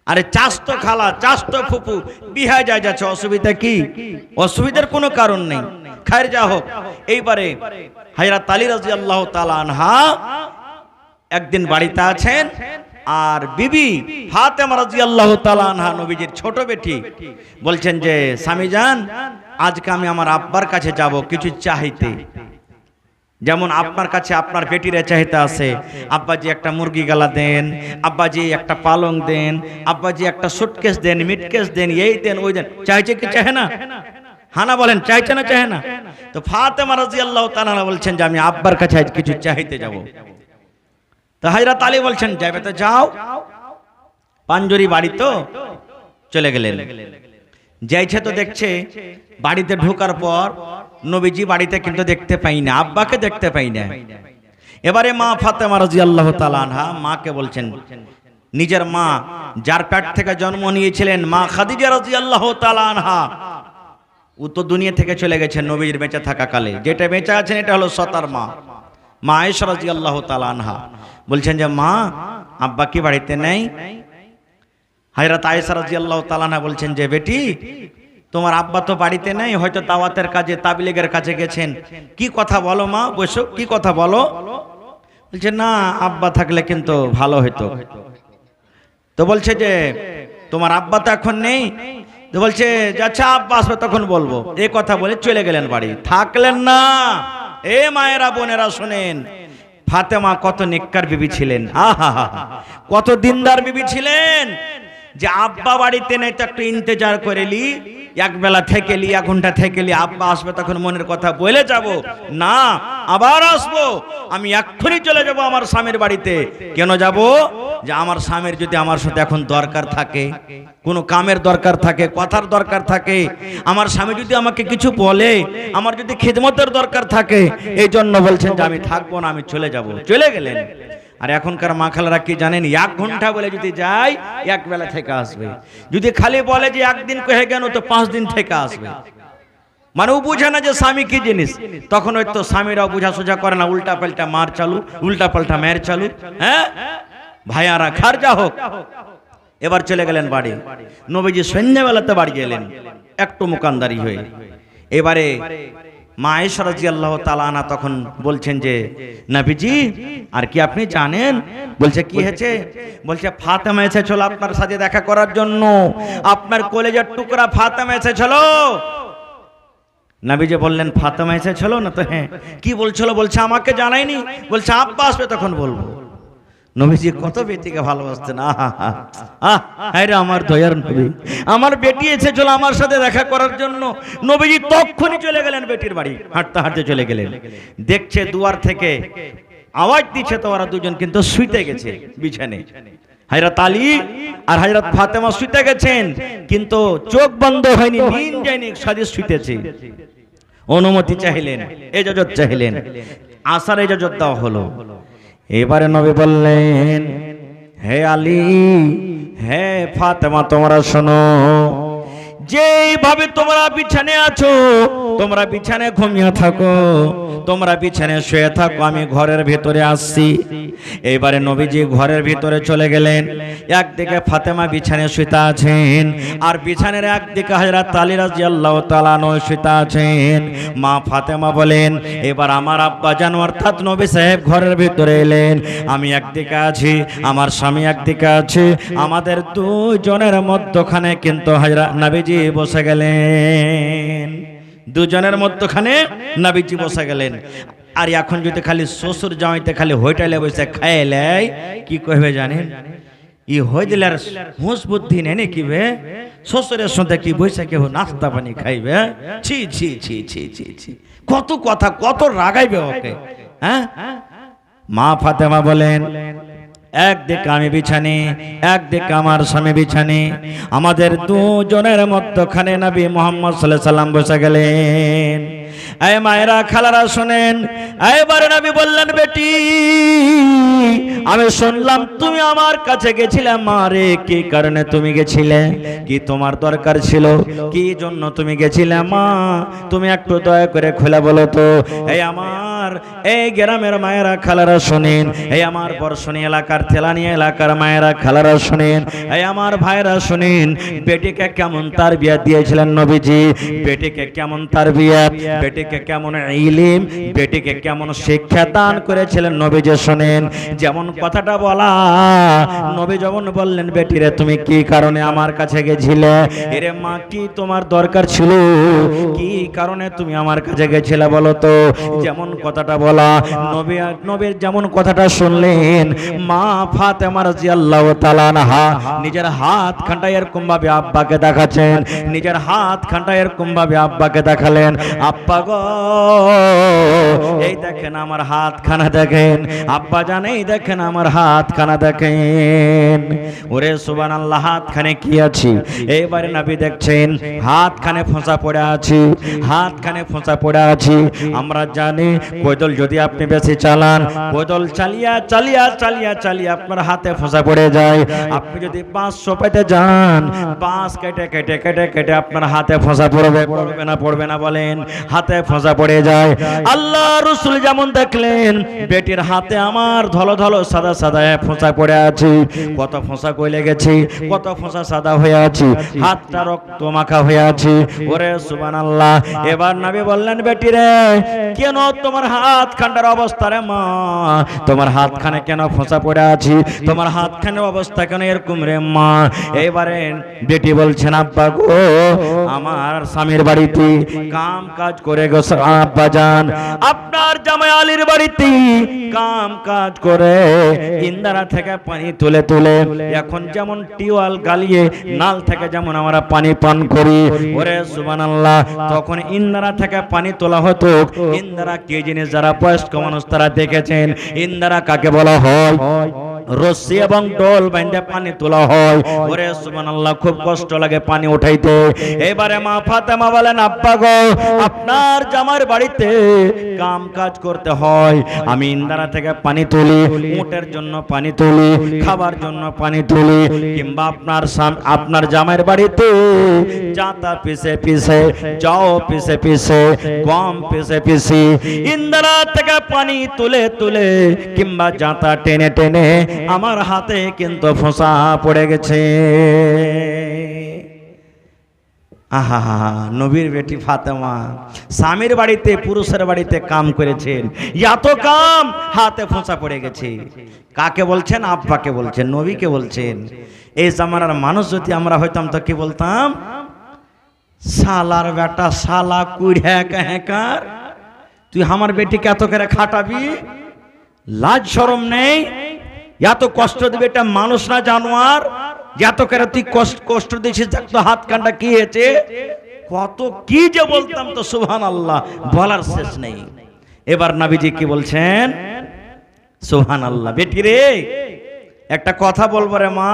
আরে চাচতো খালা, চাচতো ফুফু বিহা যায় যাচ্ছে, অসুবিধা কি? অসুবিধার কোনো কারণ নেই। খায়ের যা হোক, এইবারে হযরত আলী রাদিয়াল্লাহু তাআলা আনহা একদিন বাড়িতে আছেন, আর বিবি ফাতেমা রাদিয়াল্লাহু তাআলা আনহা নবীজির ছোট বেটি বলছেন যে স্বামী জান, আজকে আমি আমার আব্বার কাছে যাব কিছু চাইতে। যেমন আপনার কাছে আপনার বেটিরা চাইতে আছে, আব্বাজি একটা মুরগি গালা দেন, আব্বাজি একটা পালং দেন, আব্বাজি একটা সুটকেস দেন, মিটকেস দেন, এই দেন ওই দেন। চাইছে কি চাহে না? হানা বলেন, চাইছে না চাহে না? তো ফাতেমা রাদিয়াল্লাহু তাআলা বলছেন যে আমি আব্বার কাছে আজ কিছু চাইতে যাব। তো হযরত আলী বলছেন যাবে তো যাও, পাঞ্জরি বাড়ি তো, চলে গেলেন। যাইছে তো দেখছে বাড়িতে ঢোকার পর নবীজি বাড়িতে কিন্তু দেখতে পাই না, আব্বাকে দেখতে পাই না। এবারে মা ফাতেমা রাদিয়াল্লাহু তাআলা আনহা মাকে বলছেন, নিজের মা যার পেট থেকে জন্ম নিয়েছিলেন মা খাদিজা রাদিয়াল্লাহু তাআলা আনহা, ও তো দুনিয়া থেকে চলে গেছেন নবীর বেঁচে থাকা কালে। যেটা বেঁচে আছেন এটা হলো সতার মা, মা আয়েশা রাদিয়াল্লাহু তাআলা আনহা বলছেন যে মা আব্বা কি বাড়িতে নেই? হযরত আয়েশা রাদিয়াল্লাহু তাআলা আনহা বলছেন যে বেটি তোমার আব্বা তো বাড়িতে নেই, হয়তো দাওয়াতের কাজে তাবলীগের কাছে গেছেন। কি কথা বলো মা, বসো, কি কথা বলো? বলছে না আব্বা থাকলে কিন্তু ভালো হতো। তো বলছে যে তোমার আব্বা তো এখন নেই। তো বলছে যে আচ্ছা আব্বা আসবে তখন বলবো। এই কথা বলে চলে গেলেন বাড়ি, থাকলেন না। এ মায়েরা বোনেরা শোনেন, ফাতেমা কত নেককার বিবি ছিলেন, আহা কত দিনদার বিবি ছিলেন, যে আব্বা বাড়িতে নেই তো একটু ইন্তজার করে লি, এক বেলা থেকে লি, 1 ঘন্টা থেকে লি, আব্বা আসবে তখন মনের কথা বলে যাব না, আবার আসবো, আমি এক্ষুনি চলে যাব আমার স্বামীর বাড়িতে। কেন যাব? যে আমার স্বামীর যদি আমার সাথে এখন দরকার থাকে, কোনো কামের দরকার থাকে, কথার দরকার থাকে, আমার স্বামী যদি আমাকে কিছু বলে, আমার যদি খিদমতের দরকার থাকে, এই জন্য বলছেন যে আমি থাকবো না, আমি চলে যাব। চলে গেলেন। আর এখনকার মা খালারা কি জানেন, 1 ঘন্টা বলে যদি যায় 1 বেলা থেকে আসবে, যদি খালি বলে যে একদিন কহে গেল তো 5 দিন থেকে আসবে। মানে ও বুঝে না যে স্বামী কি জিনিস। তখন হয়তো স্বামীরাও বুঝা সোজা করে না, উল্টা পাল্টা মার চালু, উল্টা পাল্টা মেয়ের চালু। হ্যাঁ ভাইয়ারা খারজা হোক। এবার চলে গেলেন বাড়ি। নবীজি সন্ধ্যাবেলাতে বাড়ি গেলেন একটু মুকানদারি হয়ে। এবারে মা আয়েশা রাদিয়াল্লাহু তাআলা আনহা তখন বলছেন যে নবীজি আর কি আপনি জানেন? বলছে কি হয়েছে? বলছে ফাতেমা এসেছিল আপনার সাথে দেখা করার জন্য, আপনার কলেজের টুকরা ফাতেমা এসেছিল। নবীজি বললেন ফাতেমা এসেছিল না? তো হ্যাঁ। কি বলছিল? বলছে আমাকে জানায়নি। বলছে আব্বা আসবে তখন বলবো। নবীজি কত বেটিকে ভালোবাসতেন, আরে আমার দয়ার নবী, আমার বেটি এসেছিল আমার সাথে দেখা করার জন্য। নবীজি তখনই চলে গেলেন বেটির বাড়ি, হাঁটতে হাঁটতে চলে গেলেন। দেখছে দুয়ার থেকে আওয়াজ দিচ্ছে, তো ওরা দুজন কিন্তু শুইতে গেছে বিছানে। হযরত আলী আর হযরত ফাতেমা শুইতে গেছেন, কিন্তু চোখ বন্ধ হয়নি, নিন যায়নি, সাথে শুইতেছে। অনুমতি চাইলেন, ইজাজত চাইলেন, আসার ইজাজত দেওয়া হলো। এবারে নবী বললেন হে আলী, হে ফাতেমা, তোমরা শোনো, যেভাবে তোমরা বিছানে আছো, তোমরা বিছানে ঘুমিয়ে থাকো, তোমরা বিছানে শুয়ে থাকো, আমি ঘরের ভিতরে আসছি। এবারে নবীজি ঘরের ভিতরে চলে গেলেন। একদিকে ফাতেমা বিছানে শুয়ে আছেন, আর বিছানের একদিকে হযরত আলী রাদিয়াল্লাহু তাআলা আনহু শুয়ে আছেন। মা ফাতেমা বলেন এবার আমার আব্বা জান অর্থাৎ নবী সাহেব ঘরের ভিতরে এলেন। আমি একদিকে আছি, আমার স্বামী একদিকে আছে, আমাদের দুজনের মধ্যখানে কিন্তু হযরত নবীজি বসে গেলেন। দুজনের মধ্যখানে নবীজি বসে গেলেন। আর এখন যদি খালি শ্বশুর জামাইতে খালি হোটেলে বসে খাইলে কি কইবে জানেন? ই হই দিলে আর হুঁশ বুদ্ধি নেই নাকি বে? শ্বশুরের সাথে কি বসে কেউ নাস্তা পানি খাইবে? ছি ছি ছি ছি ছি ছি, কত কথা, কত রাগাইবে ওকে। হ্যাঁ, মা ফাতেমা বলেন একদিকে আমি বিছানে, একদিকে আমার স্বামী বিছানে, আমাদের দুজনের মধ্যখানে নবী মুহাম্মদ সাল্লাল্লাহু আলাইহি সাল্লাম বসে গেলেন। এই মায়েরা খালারা শুনেন, এবারে নবী বললেন বেটি আমি শুনলাম তুমি আমার কাছে গেছিলে। মারে কি কারণে তুমি গেছিলে? কি তোমার দরকার ছিল? কি জন্য তুমি গেছিলে? মা তুমি একটু দয়া করে খুলে বলো তো। এই আমার এই গ্রামের মায়েরা খালারা শুনেন, এই আমার বর্ষণী এলাকার তেলানিয়া এলাকার মায়েরা খালারা শুনেন, এই আমার ভাইরা শুনেন, বেটিকে কেমন তারবিয়াত দিয়েছিলেন নবীজি, বেটিকে কেমন তারবিয়াত, বেটিকে কেমন ইলম, বেটিকে কেমন শিক্ষা দান করেছিলেন নবীজি শুনেন। যেমন কথাটা বলা, নবী যেমন বললেন বেটিরে তুমি কি কারণে আমার কাছে গেছিলে? এরে মা কি তোমার দরকার ছিল? কি কারণে তুমি আমার কাছে গেছিলে বলো তো? যেমন কথাটা বলা, নবীর যেমন কথাটা শুনলেন, মা ফাতেমা রাদিয়াল্লাহু তাআলা আনহা নিজের হাত খানটা এরকম ভাবে আব্বাকে দেখাচ্ছেন, নিজের হাত খানটা এরকম ভাবে আব্বাকে দেখালেন, আব্বা গো এই দেখেন আমার হাত খানা দেখেন, আব্বা জানে এই দেখেন আমার হাত খানা দেখেন। ওরে সুবহানাল্লাহ, হাত খানে কি আছে? এইবারে নবী দেখছেন হাত খানে ফোঁসা পড়ে আছে, হাত খানে ফোঁসা পড়ে আছে। আমরা জানি বৈদল যদি আপনি বেশি চালান, বৈদল চালিয়ে আপনার হাতে ফোঁসা পড়ে যায়। আপনি যদি 500 পেতে যান, 5 কেটে আপনার হাতে ফোঁসা পড়বে না বলেন? হাতে ফোঁসা পড়ে যায়। আল্লাহ রাসূল যেমন দেখলেন বেটির হাতে আমার ধলো সাদা ফোঁসা পড়ে আছে, কত ফোঁসা কইলে গেছে, কত ফোঁসা সাদা হয়ে আছে, হাতটা রক্ত মাখা হয়ে আছে। ওরে সুবহানাল্লাহ। এবার নবী বললেন, বেটি রে, কেন তোমার হাত খান্ডার অবস্থা রে মা? তোমার হাতখানে কেন ফোঁসা পড়ে আছে? তোমার হাতখানের অবস্থা কেন এরকম রে মা? এইবারে বেটি বলছেন, আব্বা গো, আমার স্বামীর বাড়িতে কাম কাজ করে গো আব্বা জান, আপনার জামাই আলীর বাড়িতে কাম কাজ করে ইন্দারা থেকে পানি তুলে এখন যেমন টিওয়াল গালিয়ে নাল থেকে যেমন আমরা পানি পান করি, ওরে সুবহানাল্লাহ, তখন ইন্দারা থেকে পানি তোলা হতো। ইন্দারা কি জিনিস? যারা বয়স্ক মানুষ তারা দেখেছেন ইন্দারা কাকে বলা হয়? রশি এবং ডোল বাইন্ধে পানি তোলা হয়। ওরে সুবহানাল্লাহ, খুব কষ্ট লাগে পানি উঠাইতে। এবারে মা ফাতেমা বলেন, আব্বা গো, আপনার জামার বাড়িতে কাম কাজ করতে হয়, আমি ইন্দারা থেকে পানি তুলি, উটের জন্য পানি তুলি, খাবার জন্য পানি তুলি, কিংবা আপনার জামাইয়ের বাড়িতে জাতা পিছে যাও পিছে গম পিছে ইন্দারা থেকে পানি তুলে কিংবা জাতা টেনে আমার হাতে কিন্তু ফোঁসা পড়ে গেছে। আহা, নবীর বেটি ফাতেমা স্বামীর বাড়িতে, পুরুষের বাড়িতে কাম করেছেন, এত কাম হাতে ফোঁসা পড়ে গেছে। কাকে বলছেন? আব্বাকে বলছেন, নবীকে বলছেন। এই জামানার মানুষ যদি আমরা হইতাম তো কি বলতাম? শালার বেটা, শালা কুড়ে কার, তুই আমার বেটিকে এত করে খাটাবি, লাজ শরম নেই? এত কষ্ট দিবে এটা মানুষ না জানোয়ার? এত করে তুই কষ্ট দিয়েছিস, তো হাত কান্ডা কি হয়েছে, কত কি যে বলতাম, তো সুবহানাল্লাহ বলার শেষ নেই। এবার নবীজি কি বলছেন? সুবহানাল্লাহ, বেটি রে, একটা কথা বলবো রে মা।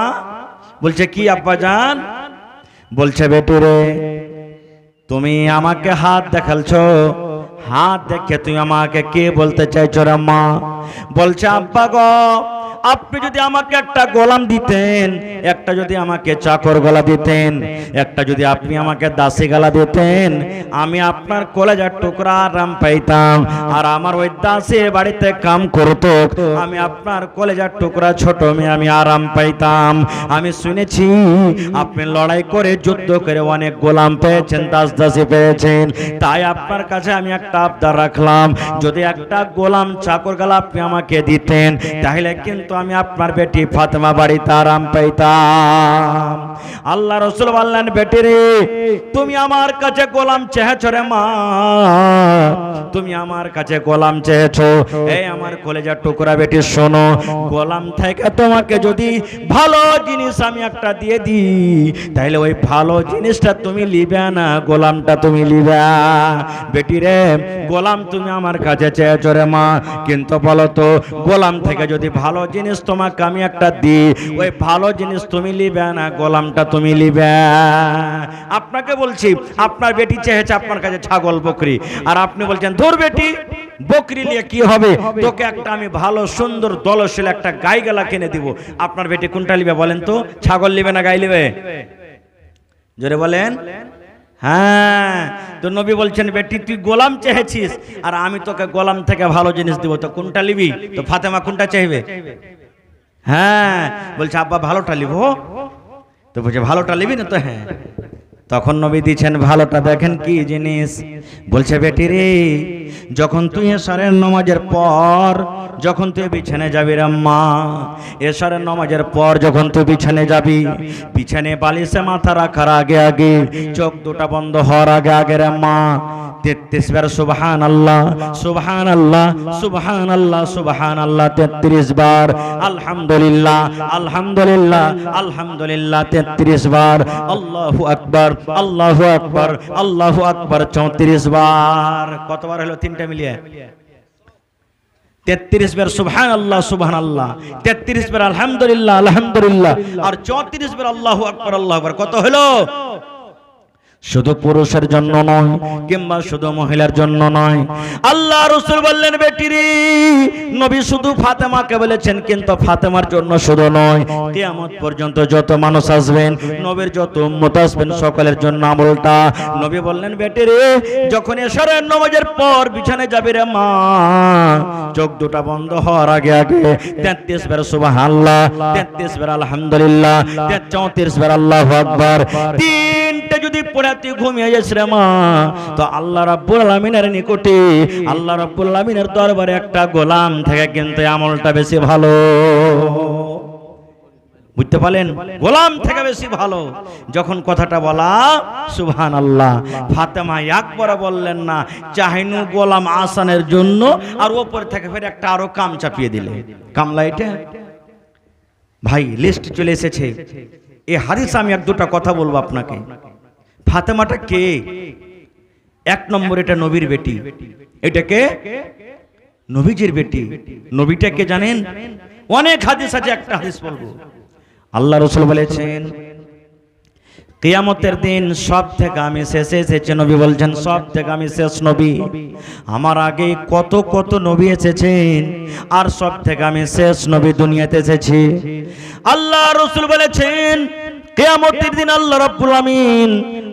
বলছে, কি আব্বা জান? বলছে, বেটি রে, তুমি আমাকে হাত দেখালছো, হাত দেখে তুমি আমাকে কে বলতে চাইছো রে মা? বলছে, আব্বা গো, আপনি যদি আমাকে একটা গোলাম দিতেন, একটা যদি আমাকে চাকর গলা দিতেন, একটা যদি আপনি আমাকে দাসী গলা দিতেন, আমি আপনার কলেজার টুকরা আরাম পাইতাম। আর আমার ওই দাসী বাড়িতে কাম করতো, আমি আপনার কলেজার টুকরা ছোট মেয়ে আমি আরাম পাইতাম। আমি শুনেছি আপনি লড়াই করে যুদ্ধ করে অনেক গোলাম পেয়েছেন, দাসী পেয়েছেন, তাই আপনার কাছে আমি একটা আবদার রাখলাম, যদি একটা গোলাম চাকর গলা আপনি আমাকে দিতেন, তাহলে কিন্তু আমি আপনার বেটি ফাতেমা বাড়িতে আরাম পাইতাম। আল্লাহ রাসূল বললেন, বেটি রে, তুমি আমার কাছে গোলাম চেয়েছো রে মা, তুমি আমার কাছে গোলাম চেয়েছো। এই আমার কলেজার টুকরা বেটি, শোনো, গোলাম থেকে তোমাকে যদি ভালো জিনিস আমি একটা দিয়ে দিই, তাহলে ওই ভালো জিনিসটা তুমি লিবে না, গোলামটা তুমি লিবে। বেটি রে, গোলাম তুমি আমার কাছে চেয়েছো রে মা, কিন্তু বলো তো, গোলাম থেকে যদি ভালো জিনিস তোমাকে আমি একটা দিই, ওই ভালো জিনিস তুমি লিবে না, গোলামটা তুমি লিবে। আপনাকে বলছি, আপনার বেটি চেয়েছে আপনার কাছে ছাগল বকরি, আর আপনি বলছেন, ধর বেটি, বকরি নিয়ে কি হবে, তোকে একটা আমি ভালো সুন্দর দলশীল একটা গাই গেলা কিনে দিব। আপনার বেটি কোনটা লিবে বলেন তো? ছাগল লিবে না গাই লিবে? জোরে বলেন। হ্যাঁ, তো নবী বলছেন, বেটি তুই গোলাম চেয়েছিস, আর আমি তোকে গোলাম থেকে ভালো জিনিস দিব, তো কোনটা লিবি? তো ফাতেমা কোনটা চাইবে? হ্যাঁ, বলছে, আব্বা ভালোটা লিব। তো বলছে, ভালোটা লিবি না? তো হ্যাঁ। তখন নবী দিচ্ছেন ভালোটা, দেখেন কি জিনিস। বলছে, বেটি রে, যখন তুই এশারের নামাজের পর যখন তুই বিছানে যাবি রে মা, এশারের নামাজের পর যখন তুই বিছানে যাবি, বিছানে বালিশে মাথা রাখার আগে চোখ দুটা বন্ধ হওয়ার আগে রে মা, 33 বার সুবহানাল্লাহ সুবহানাল্লাহ সুবহানাল্লাহ সুবহানাল্লাহ 33 বার, আলহামদুলিল্লাহ আলহামদুলিল্লাহ আলহামদুলিল্লাহ 33 বার, আল্লাহু আকবার আল্লাহু আকবার আল্লাহু আকবার 34 বার। কতবার হলো? তিনটা মিলিয়ে 33 বার সুবহানাল্লাহ সুবহানাল্লাহ, 33 বার আলহামদুলিল্লাহ আলহামদুলিল্লাহ, আর 34 বার আল্লাহু আকবার আল্লাহু আকবার। কত হলো? শুধু পুরুষের জন্য নয় কিংবা শুধু মহিলার জন্য নয়। আল্লাহ রাসূল বললেন, বেটিরে নবী শুধু ফাতেমাকে বলেছেন, কিন্তু ফাতেমার জন্য শুধু নয়, কিয়ামত পর্যন্ত যত মানুষ আসবেন, নবীর যত উম্মত আসবেন, সকলের জন্য আমলটা। নবী বললেন, বেটিরে যখন এশারের নামাজের পর বিছানায় যাবি রে মা, চোখ দুটো বন্ধ হওয়ার আগে আগে 33 বার সুবহানাল্লাহ, 33 বার আলহামদুলিল্লাহ, 34 বার আল্লাহু আকবার, তিনটে যদি পড়ে তুই ঘুমিয়ে যাস রে মা, তো আল্লাহ রাব্বুল আলামিনের নিকটে, আল্লাহ রাব্বুল আলামিনের দরবারে একটা গোলাম থেকে কিন্তু আমলটা বেশি ভালো। বুঝতে পারলেন? গোলাম থেকে বেশি ভালো। যখন কথাটা বলা সুবহানাল্লাহ, ফাতেমা একবার বললেন না, চাহিনু গোলাম আসানের জন্য, আর ওপর থেকে ফের একটা আরো কাম চাপিয়ে দিলে। কামলা এটা ভাই লিস্ট চলে এসেছে। এই হাদিস আমি এক দুটা কথা বলবো আপনাকে। ফাতেমাটা কে? এক নম্বর, এটা নবীর বেটি। এটা কে? নবীজির বেটি। নবীটা কে জানেন? অনেক হাদিস আছে, একটা হাদিস বলবো। আল্লাহ রাসূল বলেছেন, কিয়ামতের দিন সব থেকে আমি শেষে এসেছি। নবী বলছেন, সব থেকে আমি শেষ নবী। আমার আগে কত কত নবী এসেছেন, আর সব থেকে আমি শেষ নবী দুনিয়াতে এসেছি। আল্লাহ রাসূল বলেছেন, কিয়ামতের দিন আল্লাহ রাব্বুল আমিন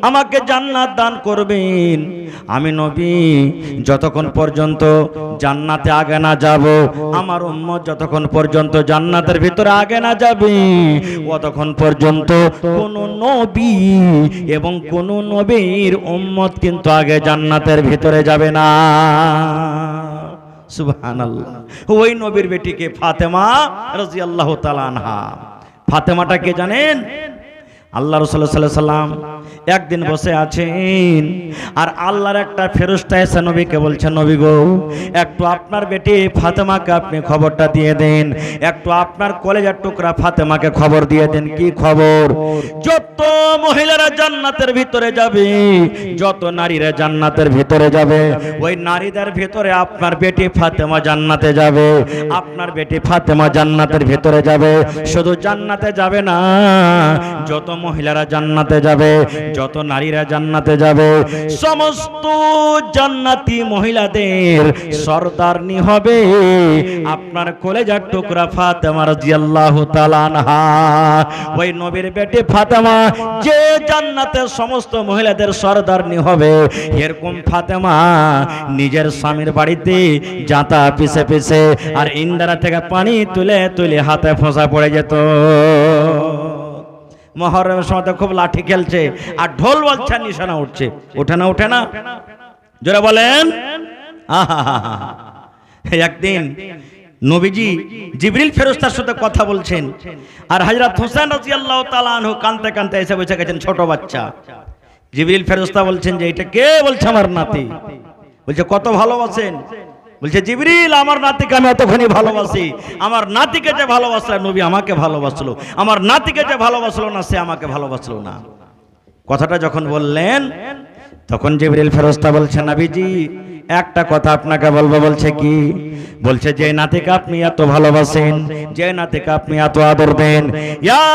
আমাকে জান্নাত দান করবেন। আমি নবী যতক্ষণ পর্যন্ত জান্নাতে আগে না যাব, আমার উম্মত যতক্ষণ পর্যন্ত জান্নাতের ভিতরে আগে না যাবে, ততক্ষণ পর্যন্ত কোন নবী এবং কোন নবীর উম্মত কিন্তু আগে জান্নাতের ভিতরে যাবে না। সুবহানাল্লাহ। ওই নবীর বেটিকে ফাতেমা রাদিয়াল্লাহু তাআলা আনহা। ফাতেমাটা কে জানেন? আল্লাহ রাসূল সাল্লাল্লাহু আলাইহি সাল্লাম একদিন বসে আছেন, আর আল্লাহর একটা ফেরেশতা এসে নবীকে বলছে, নবী গো, একটু আপনার বেটি ফাতেমাকে আপনি খবরটা দিয়ে দেন, একটু আপনার কলেজের টুকরা ফাতেমাকে খবর দিয়ে দেন। কি খবর? যত মহিলারা জান্নাতের ভিতরে যাবে, যত নারীরা জান্নাতের ভিতরে যাবে, ওই নারীদের ভিতরে আপনার বেটি ফাতেমা জান্নাতে যাবে। আপনার বেটি ফাতেমা জান্নাতের ভিতরে যাবে। শুধু জান্নাতে যাবে না, যত মহিলারা জান্নাতে যাবে, যত নারীরা জান্নাতে যাবে, সমস্ত জান্নাতি মহিলাদের সরদারনি হবে আপনার কলেজার টুকরা ফাতেমা রাদিয়াল্লাহু তাআলা আনহা। ওই নবীর বেটি ফাতেমা যে জান্নাতের সমস্ত মহিলাদের সরদারনি হবে, এরকম ফাতেমা নিজের স্বামীর বাড়িতে জাতা পিছে পিছে আর ইন্দারা থেকে পানি তুলে তুলে হাতে ফোঁসা পড়ে যেত। মহরমের সময় খুব লাঠি খেলছে আর ঢোল বাজছে, নিশানা উঠছে। ওঠে না? ওঠে না? জোরে বলেন। একদিন নবীজি জিবরিল ফেরেশতার সাথে কথা বলছেন, আর হযরত হোসেন রাদিয়াল্লাহু তাআলা আনহু কাঁদতে কাঁদতে এসে বসে গেছেন, ছোট বাচ্চা। জিবরিল ফেরেশতা বলছেন যে এটা কে? বলছে আমার নাতি। বলছে কত ভালোবাসেন? বলছে জিবরিল, আমার নাতিকে আমি এতখানি ভালোবাসি। আমার নাতিকে যে ভালোবাসলো নবী আমাকে ভালোবাসলো, আমার নাতিকে যে ভালোবাসলো না সে আমাকে ভালোবাসলো না। কথাটা যখন বললেন, তখন জিবরিল ফেরেশতা বলছে, নবীজি একটা কথা আপনাকে বলবো। বলছে কি? বলছে যে নাতিকে আপনি এত ভালোবাসেন, যে নাতিকে আপনি এত আদর দেন,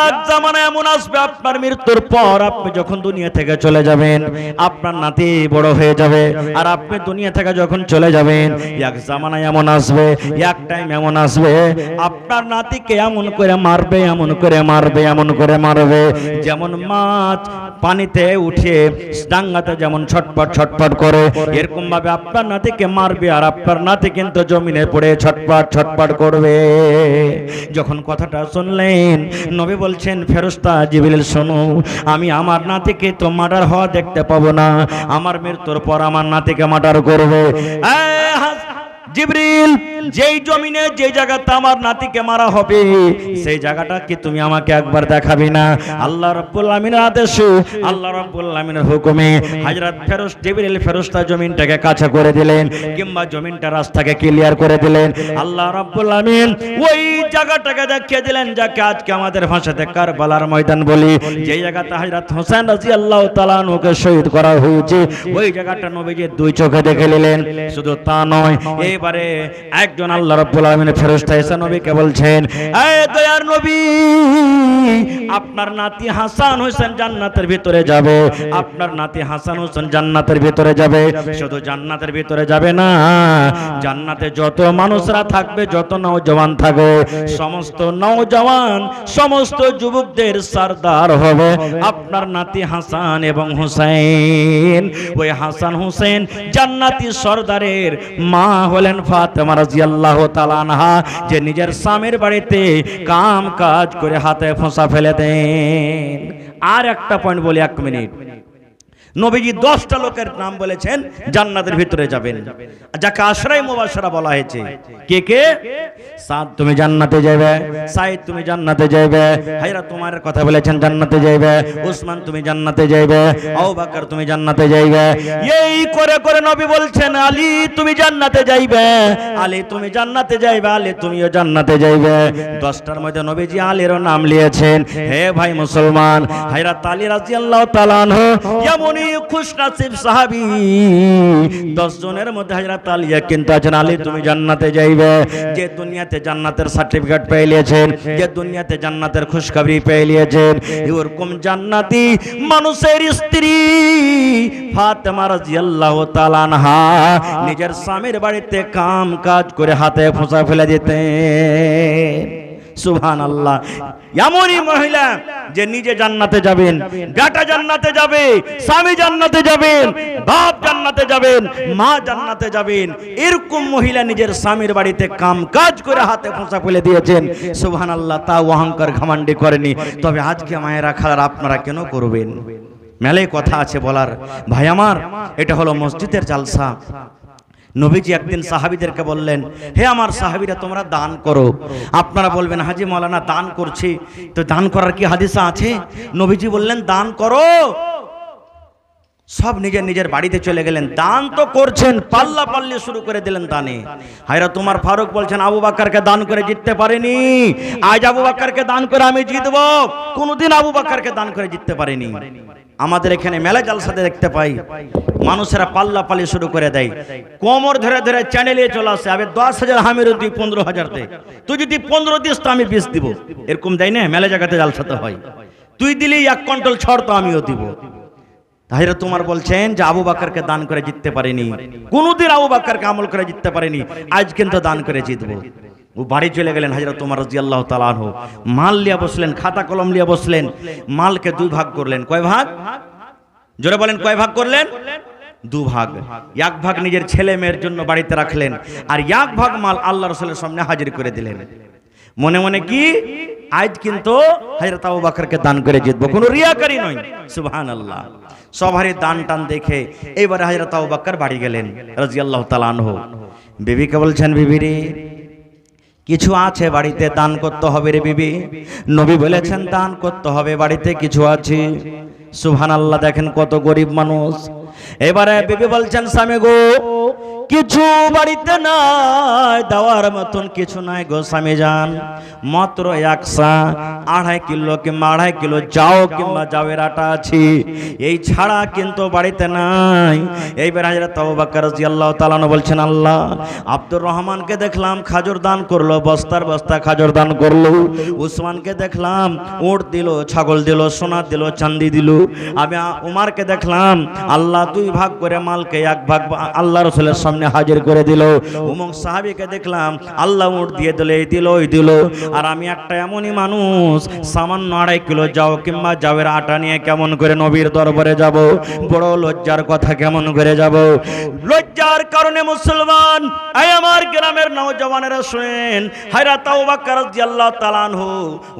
এক জামানা এমন আসবে আপনার মৃত্যুর পর আপনি যখন দুনিয়া থেকে চলে যাবেন, আপনার নাতি বড় হয়ে যাবে, আর আপনি দুনিয়া থেকে যখন চলে যাবেন, এক জামানা এমন আসবে, এক টাইম এমন আসবে, আপনার নাতিকে এমন করে মারবে, এমন করে মারবে, এমন করে মারবে, যেমন মাছ পানিতে উঠে ডাঙ্গাতে যেমন ছটপট ছটপট করে, এরকম ভাবে আপনার নাতিকে মারবে, আর আপনার নাতি কিন্তু জমিনে পড়ে ছটপট ছটপট করবে। যখন কথাটা শুনলেন, নবী বলছেন, ফেরেশতা জিবরিল শোনো, আমি আমার নাতিকে তো মার্ডার হওয়া দেখতে পাবো না, আমার মৃত্যুর পর আমার নাতিকে মার্ডার করবে। জিবরিল, যেই জমিনে যে জায়গাতে আমার নাতিকে মারা হবে, সেই জায়গাটা কি তুমি আমাকে একবার দেখাবি না? আল্লাহ রাব্বুল আমিনের আদেশে, আল্লাহ রাব্বুল আমিনের হুকুমে হযরত জিবরিল ফেরেশতা জমিনটাকে কাছে করে দিলেন, কিংবা জমিনটা রাস্তাকে ক্লিয়ার করে দিলেন। আল্লাহ রাব্বুল আমিন ওই জায়গাটাকে দেখিয়ে দিলেন, যাকে আজকে আমাদের ভাষাতে কারবালার ময়দান বলি, যেই জায়গাতে হযরত হোসেন রাদিয়াল্লাহু তাআলা আনহুকে শহীদ করা হয়েছে, ওই জায়গাটা নবীজি দুই চোখে দেখে নিলেন। শুধু তা নয়, এই এবারে একজন আল্লাহ রাব্বুল আলামিনের ফেরেশতা এসে নবীকে বলছেন, এ দয়ার নবী, আপনার নাতি হাসান হোসেন জান্নাতের ভিতরে যাবে, আপনার নাতি হাসান হোসেন জান্নাতের ভিতরে যাবে। শুধু জান্নাতের ভিতরে যাবে না, জান্নাতে যত মানুষরা থাকবে, যত নওজওয়ান থাকবে, সমস্ত নওজওয়ান, সমস্ত যুবকদের সরদার হবে আপনার নাতি হাসান এবং হুসাইন। ওই হাসান হুসেন জান্নাতি সরদারের মা হলেন ফাতেমা রাদিয়াল্লাহু তাআলা আনহা, যে নিজের স্বামীর বাড়িতে কাম কাজ করে হাতে ফোঁসা ফেলে দেন। আর একটা পয়েন্ট বলি, 1 মিনিট। নবীজি 10টা লোকের নাম বলেছেন জান্নাতের ভিতরে যাবেন, যাকে আশরায়ে মুবাশশারা বলা হয়েছে। কে কে? সাদ তুমি জান্নাতে যাবে, সাইদ তুমি জান্নাতে যাবে, হায়রা তোমার কথা বলেছেন জান্নাতে যাবে, উসমান তুমি জান্নাতে যাবে, আবু বকর তুমি জান্নাতে যাইবে। এই করে করে নবী বলছেন আলী তুমি জান্নাতে যাইবে, আলী তুমি জান্নাতে যাইবে, আলী তুমিও জান্নাতে যাইবে। 10টার মধ্যে নবীজি আলীরও নাম নিয়েছেন। হে ভাই মুসলমান, হযরত আলী রাদিয়াল্লাহু তাআলা আনহু এমনই খুশনসিব সাহাবী, 10 জনের মধ্যে হযরত আলী কিন্তু আছেন। আলী তুমি জান্নাতে যাইবে, যে দুনিয়াতে জান্নাতের সার্টিফিকেট পেয়ে নিয়েছেন, যে দুনিয়াতে জান্নাতের খুশখবরি পেয়ে নিয়েছেন, এরকম জান্নাতি মানুষের স্ত্রী ফাতেমা রাদিয়াল্লাহু তাআলা আনহা নিজের স্বামীর বাড়িতে কাম কাজ করে হাতে ফোঁসা ফেলে দিতেন। সুবহানাল্লাহ। এমনই মহিলা যে নিজে জান্নাতে যাবেন, বেটা জান্নাতে যাবে, স্বামী জান্নাতে যাবেন, বাপ জান্নাতে যাবেন, মা জান্নাতে যাবেন, এরকম মহিলা নিজের স্বামীর বাড়িতে কাম কাজ করে হাতে ফোঁসা ফেলে দিয়েছেন। সুবহানাল্লাহ। তা অহংকার ঘমন্ডি করেনি। তবে আজকে মায়েরা খালার আপনারা কেন করবেন? মেলায় কথা আছে বলার। ভাই আমার, এটা হলো মসজিদের জালসা। নবীজি একদিন সাহাবীদেরকে বললেন, হে আমার সাহাবীরা তোমরা দান করো। আপনারা বলবেন হাজী মাওলানা দান করছি, তো দান করার কি হাদিসা আছে? নবীজি বললেন দান করো। সব নিজের নিজের বাড়িতে চলে গেলেন। দান তো করছেন, পাল্লা পাল্লি শুরু করে দিলেন দানে। হায়রা তোমার ফারুক বলছেন আবু বকরকে দান করে জিততে পারেনি, আজ আবু বকরকে দান করে আমি জিতবো। কোনদিন আবু বকরকে দান করে জিততে পারেনি। আমাদের এখানে মেলা জালসাতে দেখতে পাই মানুষেরা পাল্লা পাল্লি শুরু করে দেয়, কোমর ধরে ধরে চ্যানেলে চলে আসে, আবে 10,000 হামির তুই 15,000 দে, তুই যদি 15 দিস তো আমি 20 দিব। এরকম দেয় না মেলা জায়গাতে জালসাতে হয়। তুই দিলেই 1 কুইন্টাল ছড় তো আমিও দিব। তাহলে তোমার বলছেন যে আবু বকরকে দান করে জিততে পারেনি, কোনদিন আবু বকরকে আমল করে জিততে পারেনি, আজ কিন্তু দান করে জিতবো। ও বাড়ি চলে গেলেন। হযরত ওমর রাদিয়াল্লাহু তাআলা আনহু মাল নিয়ে বসলেন, খাতা কলম নিয়ে বসলেন। মালকে 2 ভাগ করলেন। কয় ভাগ? জোরে বলেন, কয় ভাগ করলেন? 2 ভাগ। 1 ভাগ নিজের ছেলে মেয়ের জন্য বাড়িতে রাখলেন, আর 1 ভাগ মাল আল্লাহ রাসূলের সামনে হাজির করে দিলেন। মনে মনে কি, আজ কিন্তু হযরত আবু বকরকে দান করে জিতবো, কোনো রিয়াকারী নয়। সুবহানাল্লাহ। সবারই দান টান দেখে এইবারে হযরত আবু বকর বাড়ি গেলেন রাদিয়াল্লাহু তাআলা আনহু। বিবিকে বলছেন, বিবি রে কিছু আছে বাড়িতে, দান করতে হবে রে বিবি। নবী বলেছেন দান করতে হবে, বাড়িতে কিছু আছে। সুবহানাল্লাহ। দেখেন কত গরিব মানুষ। এবারে বিবি বলছেন, স্বামী গো কিছু বাড়িতে নাই, দেওয়ার মতন কিছু নাই গো স্বামী যান। মাত্র 1 সা 2.5 কিলো কিংবা 2.5 কিলো যাও কিংবা যাওয়ের আটা আছে, এই ছাড়া কিন্তু বাড়িতে নাই। এইবার হযরত আবু বকর রাদিয়াল্লাহু তাআলা আনহু বলছেন, আল্লাহ আব্দুর রহমানকে দেখলাম খাজর দান করলো, বস্তার বস্তা খাজর দান করলো। উসমানকে দেখলাম উট দিল, ছাগল দিল, সোনা দিল, চাঁদি দিল। আমি উমারকে দেখলাম আল্লাহ 2 ভাগ করে মালকে 1 ভাগ আল্লাহ রাসূলের সামনে হাজির করে দিল। উমুক সাহাবীকে দেখলাম আল্লাহ উট দিয়ে দিল, এই দিল ওই দিল। আর আমি একটা এমনই মানুষ, সামান্য 2.5 কিলো যাও কিংবা যাওয়ের আটা নিয়ে কেমন করে নবীর দরবারে যাব? বড় লজ্জার কথা, কেমন করে যাব? লজ্জার কারণে মুসলমান, আয় আমার গ্রামের নওজওয়ানেরা শুনেন, হযরত আবু বকর রাদিয়াল্লাহু তাআলা আনহু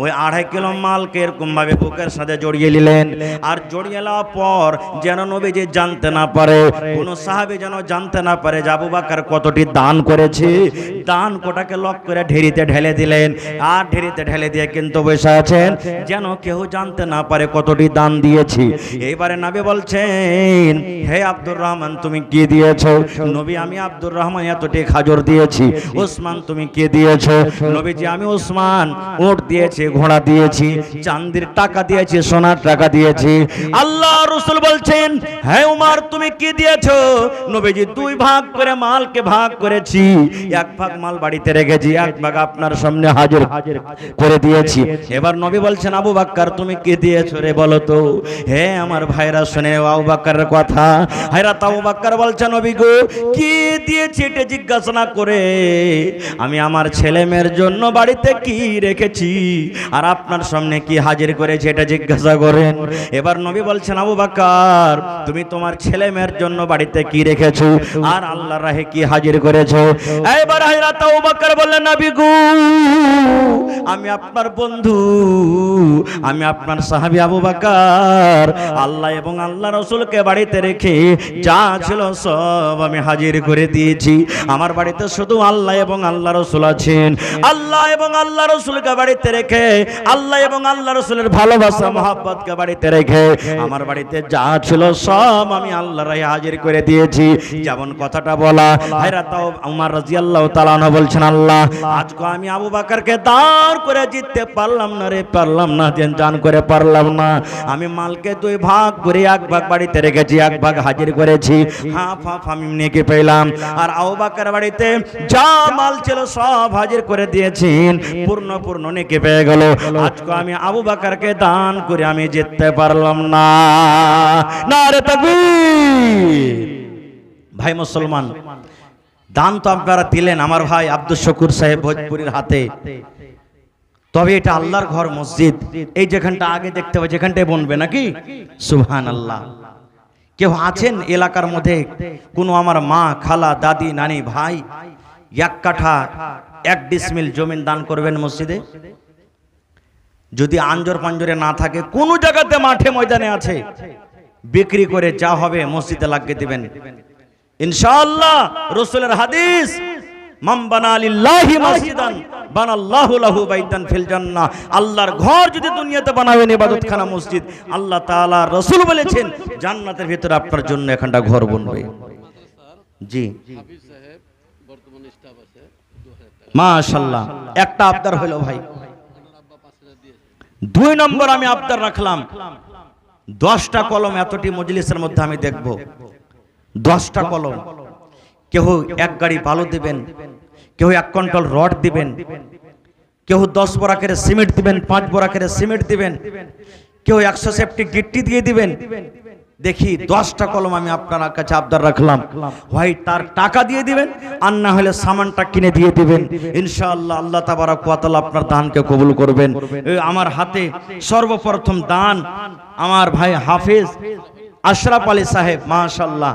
ওই 2.5 কিলো মালকে এরকম ভাবে বুকের সাথে জড়িয়ে নিলেন। আর জড়িয়ে নেওয়ার পর যেন নবীজি জানতে না পারে, কোন সাহাবী যেন জানতে না পারে যে আবু বকর কতটি দান করেছে। দান কোটাকে লক করে ঢেরিতে ঢেলে দিলেন। আর ঢেরিতে ঢেলে দিয়ে কিন্তু বসে আছেন, যেন কেউ জানতে না পারে কতটি দান দিয়েছি। এইবারে নবী বলছেন, হে আব্দুর রহমান তুমি কি দিয়েছো? নবী, আমি আব্দুর রহমান এতটি খাজর দিয়েছি। ওসমান তুমি কি দিয়েছো? নবীজি, আমি ওসমান উট দিয়েছি, ঘোড়া দিয়েছি, চাঁদির টাকা দিয়েছি, সোনার টাকা দিয়েছি। আল্লাহ রাসূল বলছেন, হে উমর তুমি কি দিয়েছো? নবীজি দুই ভাগ করে মালকে ভাগ করেছি, এক ভাগ মাল বাড়িতে রেখেছি, এক ভাগ আপনার সামনে হাজির করে দিয়েছি। এবার নবী বলছেন, আবু বকর তুমি কি দিয়েছো রে বলো তো? হে আমার ভাইরা শুনে আবু বকরের কথা। হযরত আবু বকর বলছেন, নবী গো কি দিয়েছি এটা জিজ্ঞাসা না করে আমি আমার ছেলে মেয়ের জন্য বাড়িতে কি রেখেছি আর আপনার সামনে কি হাজির করেছি এটা জিজ্ঞাসা করেন। এবার নবী বলছেন, আবু বকর তুমি তোমার ছেলে মেয়ের জন্য বাড়িতে কি রেখেছো আর আল্লাহর রাহে কি হাজির করেছো? এবার হযরত আবু বকর বললেন, নবী গো আমি আপনার বন্ধু, আমি আপনার সাহাবী আবু বকর আল্লাহ এবং আল্লাহ রাসূলকে বাড়িতে রেখে যা ছিল সব আমি হাজির করে দিয়েছি। আমার বাড়িতে শুধু আল্লাহ এবং আল্লাহ রাসূল আছেন। আল্লাহ এবং আল্লাহ রাসূলকে বাড়িতে রেখে, আল্লাহ এবং আল্লাহ রাসূলের ভালোবাসা মহব্বতকে বাড়িতে রেখে আমার বাড়িতে যা ছিল সব আমি আল্লাহর রাহে হাজির করে দিয়েছি। যেমন কথাটা বলা, হযরত ওমর রাদিয়াল্লাহু তাআলা আনহু বলছেন, আল্লাহ আজকে আমি আবু বকরকে দাঁড় করে জিততে পারলাম না রে, পারলাম না, জান করে পারলাম না। আমি মালকে দুই ভাগ করে এক ভাগ বাড়িতে রেখেছি, এক ভাগ হাজির করেছি, হাফ হাফ আমি নেকি পেলাম। আর আবু বকর বাড়িতে যা মাল ছিল সব হাজির করে দিয়েছেন, পূর্ণ পূর্ণ নেকি পেয়ে গেল। আজকে আমি আবু বকরকে দান করে আমি জিততে পারলাম না। নারে তাকবীর। ভাই মুসলমান, দান তো আপনারা দিলেন আমার ভাই আব্দুল শুকুর সাহেব ভোজপুরির হাতে, তবে এটা আল্লাহর ঘর মসজিদ। এই যেখানটা আগে দেখতে হবে যেখানটায় বনবে নাকি, সুবহানাল্লাহ। কেউ আছেন এলাকার মধ্যে কোনো আমার মা খালা দাদি নানি ভাই এক কাঠা 1 ডিসমিল জমিন দান করবেন মসজিদে? যদি আঞ্জর পাঞ্জরে না থাকে, কোন জায়গাতে মাঠে ময়দানে আছে, বিক্রি করে যা হবে মসজিদে লাগিয়ে দিবেন ইনশাআল্লাহ। রাসূলের হাদিস, মান বানা লিল্লাহি মসজিদান বানাল্লাহু লাহু বাইতান ফিল জান্নাহ। আল্লাহর ঘর যদি দুনিয়াতে বানাবেন ইবাদতখানা মসজিদ, আল্লাহ তাআলা রাসূল বলেছেন জান্নাতের ভিতরে আপনার জন্য এখানটা ঘর বনবে। জি মাশাআল্লাহ। একটা আবদার হলো ভাই। 2 নম্বর আমি আবদার রাখলাম, 10টা কলম এতটি মজলিসের মধ্যে আমি দেখব, 10টা কলম। কেউ 1 গাড়ি বালু দিবেন, কেউ 1 কুইন্টাল রড দিবেন, কেউ 10 বড়া করে সিমেন্ট দিবেন, 5 বড়া করে সিমেন্ট দিবেন, কেউ 100 সেফটি গিট্টি দিয়ে দিবেন। দেখি 10টা কলম আমি আপনার কাছে আবদার রাখলাম, হয় তার টাকা দিয়ে দিবেন আর না হলে সামানটা কিনে দিয়ে দিবেন। ইনশাআল্লাহ আল্লাহ তাবারক ওয়া তাআলা আপনার দানকে কবুল করবেন। আমার হাতে সর্বপ্রথম দান আমার ভাই হাফেজ আশরাফ আলী সাহেব মাশাআল্লাহ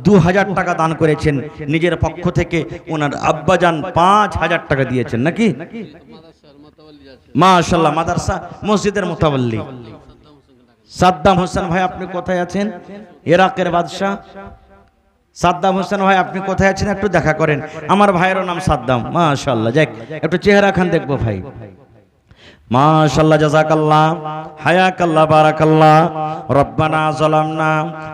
2000 টাকা দান করেছেন নিজের পক্ষ থেকে। ওনার আব্বাজান 5000 টাকা দিয়েছেন নাকি, মাশাআল্লাহ। মাদ্রাসা মসজিদের মুতাওয়াল্লি সাদ্দাম হোসেন ভাই, আপনি কোথায় আছেন? ইরাকের বাদশা সাদ্দাম হোসেন ভাই, আপনি কোথায় আছেন? একটু দেখা করেন। আমার ভাইয়ের নাম সাদ্দাম, মাশাআল্লাহ। যাক একটু চেহারা খান দেখবো ভাই। মাশাআল্লাহ, জাযাকাল্লাহ, হায়াকাল্লাহ, বারাকাল্লাহ। রব্বানা যালামনা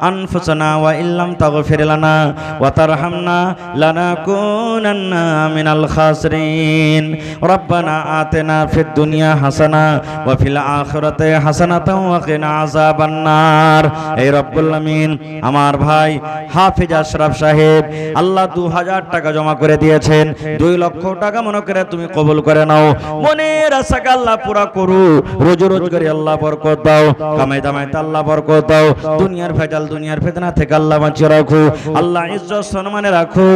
আনফুসানা ওয়া ইল্লাম তাগফির লানা ওয়া তারহামনা লানাকুনান্না মিনাল খাসিরিন। রব্বানা আতিনা ফিদ দুনিয়া হাসানা ওয়া ফিল আখিরাতি হাসানাতাও ওয়া কিনা আযাবান নার। এই রব্বুল আমিন, আমার ভাই হাফেজ আশরাফ সাহেব আল্লাহ 2000 টাকা জমা করে দিয়েছেন। 2 লক্ষ টাকা মনে করে তুমি কবুল করে নাও। মনের আশাকে আল্লাহ পুরা করু, রোজগারি আল্লাহ বরকত দাও, কামাই দামাইতে আল্লাহ বরকত দাও, দুনিয়ার ভেজাল দুনিয়ার ফিতনা থেকে আল্লাহ বাঁচিয়ে রাখো, আল্লাহ ইজ্জত সম্মানে রাখো,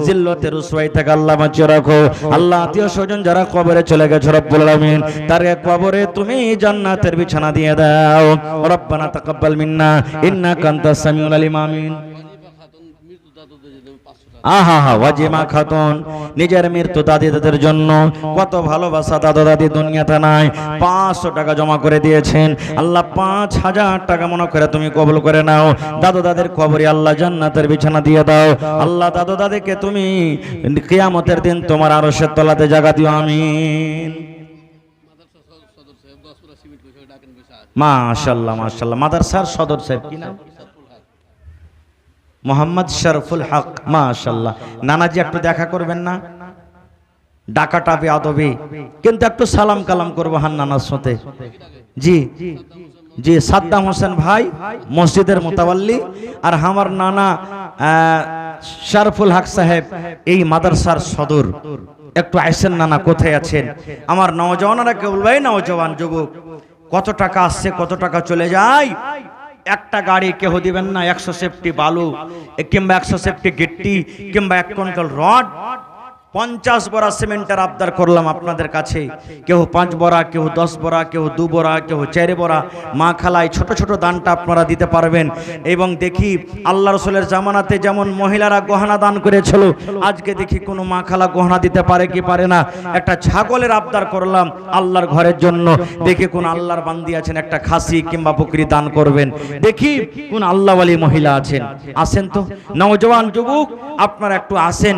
জিল্লতে রুসওয়াই থেকে আল্লাহ বাঁচিয়ে রাখো। আল্লাহ আত্মীয় স্বজন যারা কবরে চলে গেছে রব্বুল আলামিন তার কবরে তুমি জান্নাতের বিছানা দিয়ে দাও। রব্বানা তাকাব্বাল মিন্না ইন্নাকা আনতাস সামিউল আলিম। আমিন। আহা হা ওয়াজিমা খাতুন নিজের মৃত্যু দাদি দাদের জন্য কত ভালোবাসা, দাদা দাদি দুনিয়াতে নাই, 500 টাকা জমা করে দিয়েছেন। আল্লাহ 5000 টাকা মনে করে তুমি কবুল করে নাও। দাদু দাদের কবরে আল্লাহ জান্নাতের বিছানা দিয়ে দাও। আল্লাহ দাদু দাদিকে তুমি কিয়ামতের দিন তোমার আরশের তলাতে জায়গা দিও। আমিন। মাশাআল্লাহ মাশাআল্লাহ। মাদ্রাসার সদর সাহেব কি নাম? মোহাম্মদ শরফুল হক, মাশাআল্লাহ। নানাজি একটু দেখা করবেন না? ডাকাটা বেয়াদবি, কিন্তু একটু সালাম কালাম করবো হান্নানার সাথে। জি জি সাদ্দাম হোসেন ভাই মসজিদের মোতাবাল্লি, আর আমার নানা শরফুল হক সাহেব এই মাদ্রাসার সদর। একটু আইসেন নানা, কোথায় আছেন? আমার নওজওয়ানরা কে বলবে, নওজওয়ান যুবক, কত টাকা আসছে কত টাকা চলে যায়? একটা গাড়ি কেহ দিবেন না, 100 সেফটি বালু কিংবা 100 সেফটি গিট্টি কিংবা 1 কুইন্টাল রড, 50 বড়া সিমেন্টের আবদার করলাম আপনাদের কাছে। কেউ 5 বড়া, কেউ 10 বড়া, কেউ 2 বড়া, কেউ 4 বড়া। মা খালায় ছোট ছোট দানটা আপনারা দিতে পারবেন। এবং দেখি আল্লাহ রসুলের জামানাতে যেমন মহিলারা গহনা দান করেছিল, আজকে দেখি কোনো মা খালা গহনা দিতে পারে কি পারে না। একটা ছাগলের আবদার করলাম আল্লাহর ঘরের জন্য, দেখি কোন আল্লাহর বান্দি আছেন একটা খাসি কিংবা বকরি দান করবেন। দেখি কোন আল্লাহওয়ালি মহিলা আছেন, আসেন তো নওজওয়ান যুবক, আপনারা একটু আসেন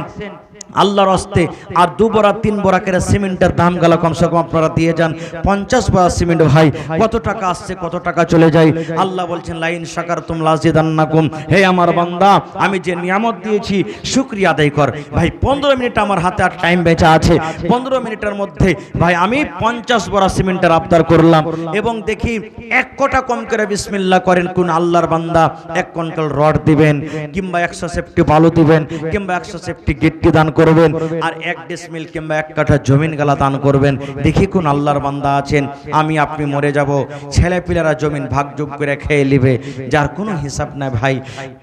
আল্লাহর হস্তে। আর 2 বড়া 3 বড়া করে সিমেন্টের দাম গেল কমসে কম আপনারা দিয়ে যান। 50 বড়া সিমেন্ট ভাই কত টাকা আসছে কত টাকা চলে যায়? আল্লাহ বলছেন লাইন শাকারতুম লাযিদান্নাকুম। হে আমার বান্দা, আমি যে নিয়ামত দিয়েছি শুকরিয়া আদায় কর। ভাই 15 মিনিট আমার হাতে আর টাইম বেঁচে আছে, 15 মিনিটের মধ্যে ভাই আমি 50 বড়া সিমেন্টের আবদার করলাম। এবং দেখি 1 কোটা কম করে বিসমিল্লাহ করেন কোন আল্লাহর বান্দা 1 কুইন্টাল রড দিবেন কিংবা 100 সেফটি বালু দিবেন কিংবা 100 সেফটি গিট্টি দান করবেন, আর 1 ডিসমিল কিংবা 1 কাঠা জমিন গালা দান করবেন। দেখি কোন আল্লাহর বান্দা আছেন। আমি আপনি মরে যাব, ছেলে পিলেরা জমিন ভাগযোগ করে খেয়ে নিবে, যার কোনো হিসাব নাই ভাই।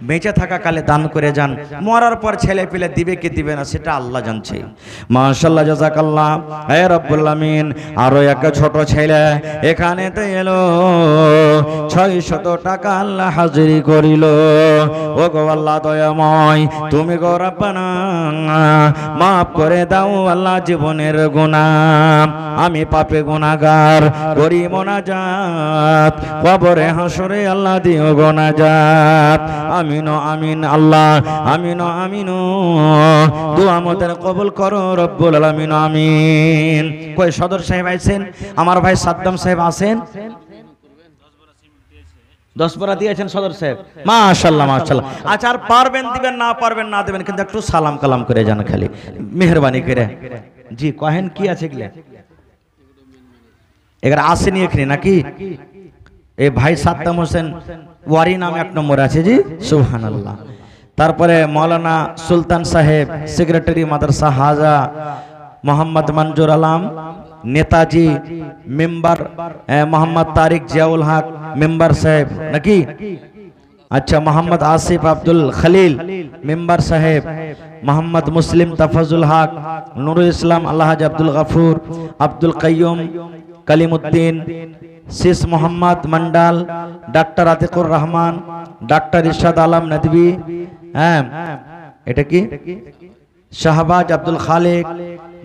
বেঁচে থাকা কালে দান করে যান, মরার পর ছেলে পিলে দিবে কি দিবে না সেটা আল্লাহ জানছে। মাশাআল্লাহ, জাযাকাল্লাহ। হে রব্বুল আমিন, আরো এক ছোট ছেলে এখানেতে এলো, 600 টাকা আল্লাহ হাজিরি করিল। ও গো আল্লাহ দয়াময়, তুমি গো রব্বানা মাফ করে দাও আল্লাহ জীবনের গুনাহ, আমি পাপে গুনাহগার করি মোনাজাত, কবরে হাসরে আল্লাহ দিও গুনাজাত। আমিন আমিন আল্লাহ, আমিন আমিন, দোয়া আমাদের কবুল করো রব্বুল আলামিন, আমিন। কই সদর সাহেব আছেন? আমার ভাই সাদ্দাম সাহেব আছেন? 10 বড়া দিয়েছেন সদর সাহেব, মাশাআল্লাহ মাশাআল্লাহ। আচ্ছা, আর পারবেন দিবেন, না পারবেন না দেবেন, কিন্তু একটু সালাম কালাম করে যান খালি, মেহেরবানি করে। জি কহেন কি আছে এগুলা? এগুলা আসেনি এখানে নাকি? এই ভাই সাদ্দাম হোসেন ওয়ারি নাম 1 নম্বরে আছে। জি সুবহানাল্লাহ। তারপরে মাওলানা সুলতান সাহেব সেক্রেটারি মাদ্রাসা হাজা, মোহাম্মদ মঞ্জুর আলম নেতাজি মেম্বার, মোহাম্মদ তারিক জিয়াউল হক মেম্বার সাহেব নাকি? আচ্ছা, মোহাম্মদ আসিফ আব্দুল খলিল মেম্বার সাহেব, মোহাম্মদ মুসলিম তাফাজুল হক, নুরুল ইসলাম আল্লাহাজ আব্দুল গফুর, আব্দুল কাইয়ুম কালিমুদ্দিন, শেষ মোহাম্মদ মন্ডল, ডাক্তার আতিকুর রহমান, ডাক্তার ইরশাদ আলম নদভী, হ্যাঁ এটা কি শাহবাজ আব্দুল খালেক,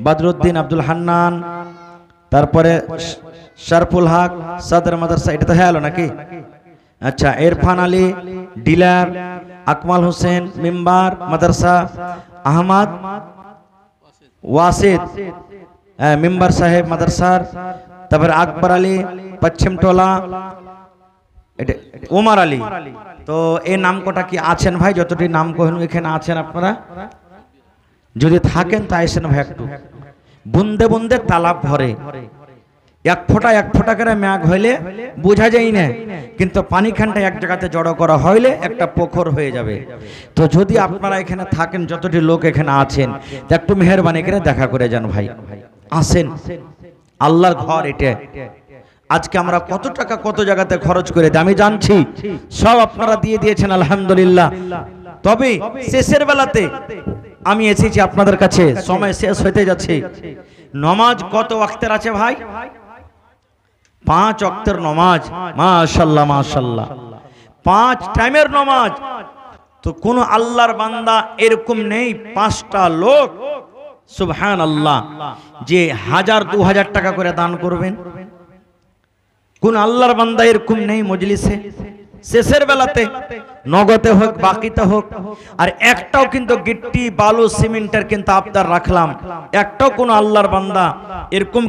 বদরুদ্দিন আব্দুল হান্নান, তারপরে শরফুল হক সদর মাদ্রাসা, এটা তো হয়ে গেল নাকি? আচ্ছা, ইরফান আলী ডিলার, আকমাল হোসেন মেম্বার মাদ্রাসা, আহমদ ওয়াসিদ মেম্বার সাহেব মাদ্রাসার, তারপরে আকবর আলী পশ্চিম টোলা, এটা ওমর আলী। তো এই নাম কটা কি আছেন ভাই? যতটি নাম কহেন এখানে আছেন আপনারা, যদি থাকেন তা আইসেন ভাই। একটু বুন্দে বুন্দে তালাব ভরে, 1 ফোঁটা করে ম্যাগ হইলে বোঝা যায় না, কিন্তু পানিখানটা এক জায়গাতে জড়ো করা হইলে একটা পুকুর হয়ে যাবে। তো যদি আপনারা এখানে থাকেন, যতটি লোক এখানে আছেন, একটু মেহেরবানি করে দেখা করে যান ভাই, আসেন। আল্লাহর ঘর এটা। আজকে আমরা কত টাকা কত জায়গাতে খরচ করে দিই আমি জানছি, সব আপনারা দিয়ে দিয়েছেন আলহামদুলিল্লাহ। তবে শেষের বেলাতে আমি এসেছি আপনাদের কাছে, সময় শেষ হতে যাচ্ছে। নামাজ কত ওয়াক্তের আছে ভাই? 5 ওয়াক্তের নামাজ, মাশাআল্লাহ মাশাআল্লাহ, 5 টাইমের নামাজ। তো কোন আল্লাহর বান্দা এরকম নেই 5টা লোক সুবহানাল্লাহ যে 1000-2000 টাকা করে দান করবেন? কোন আল্লাহর বান্দা এরকম নেই মজলিসে? শেষের বেলাতে নগদে হোক বাকিতে হোক, আর একটাও কিন্তু গিট্টি বালু সিমেন্টের কিন্তু আবদার রাখলাম, একটাও কোন আল্লাহর বান্দা এরকম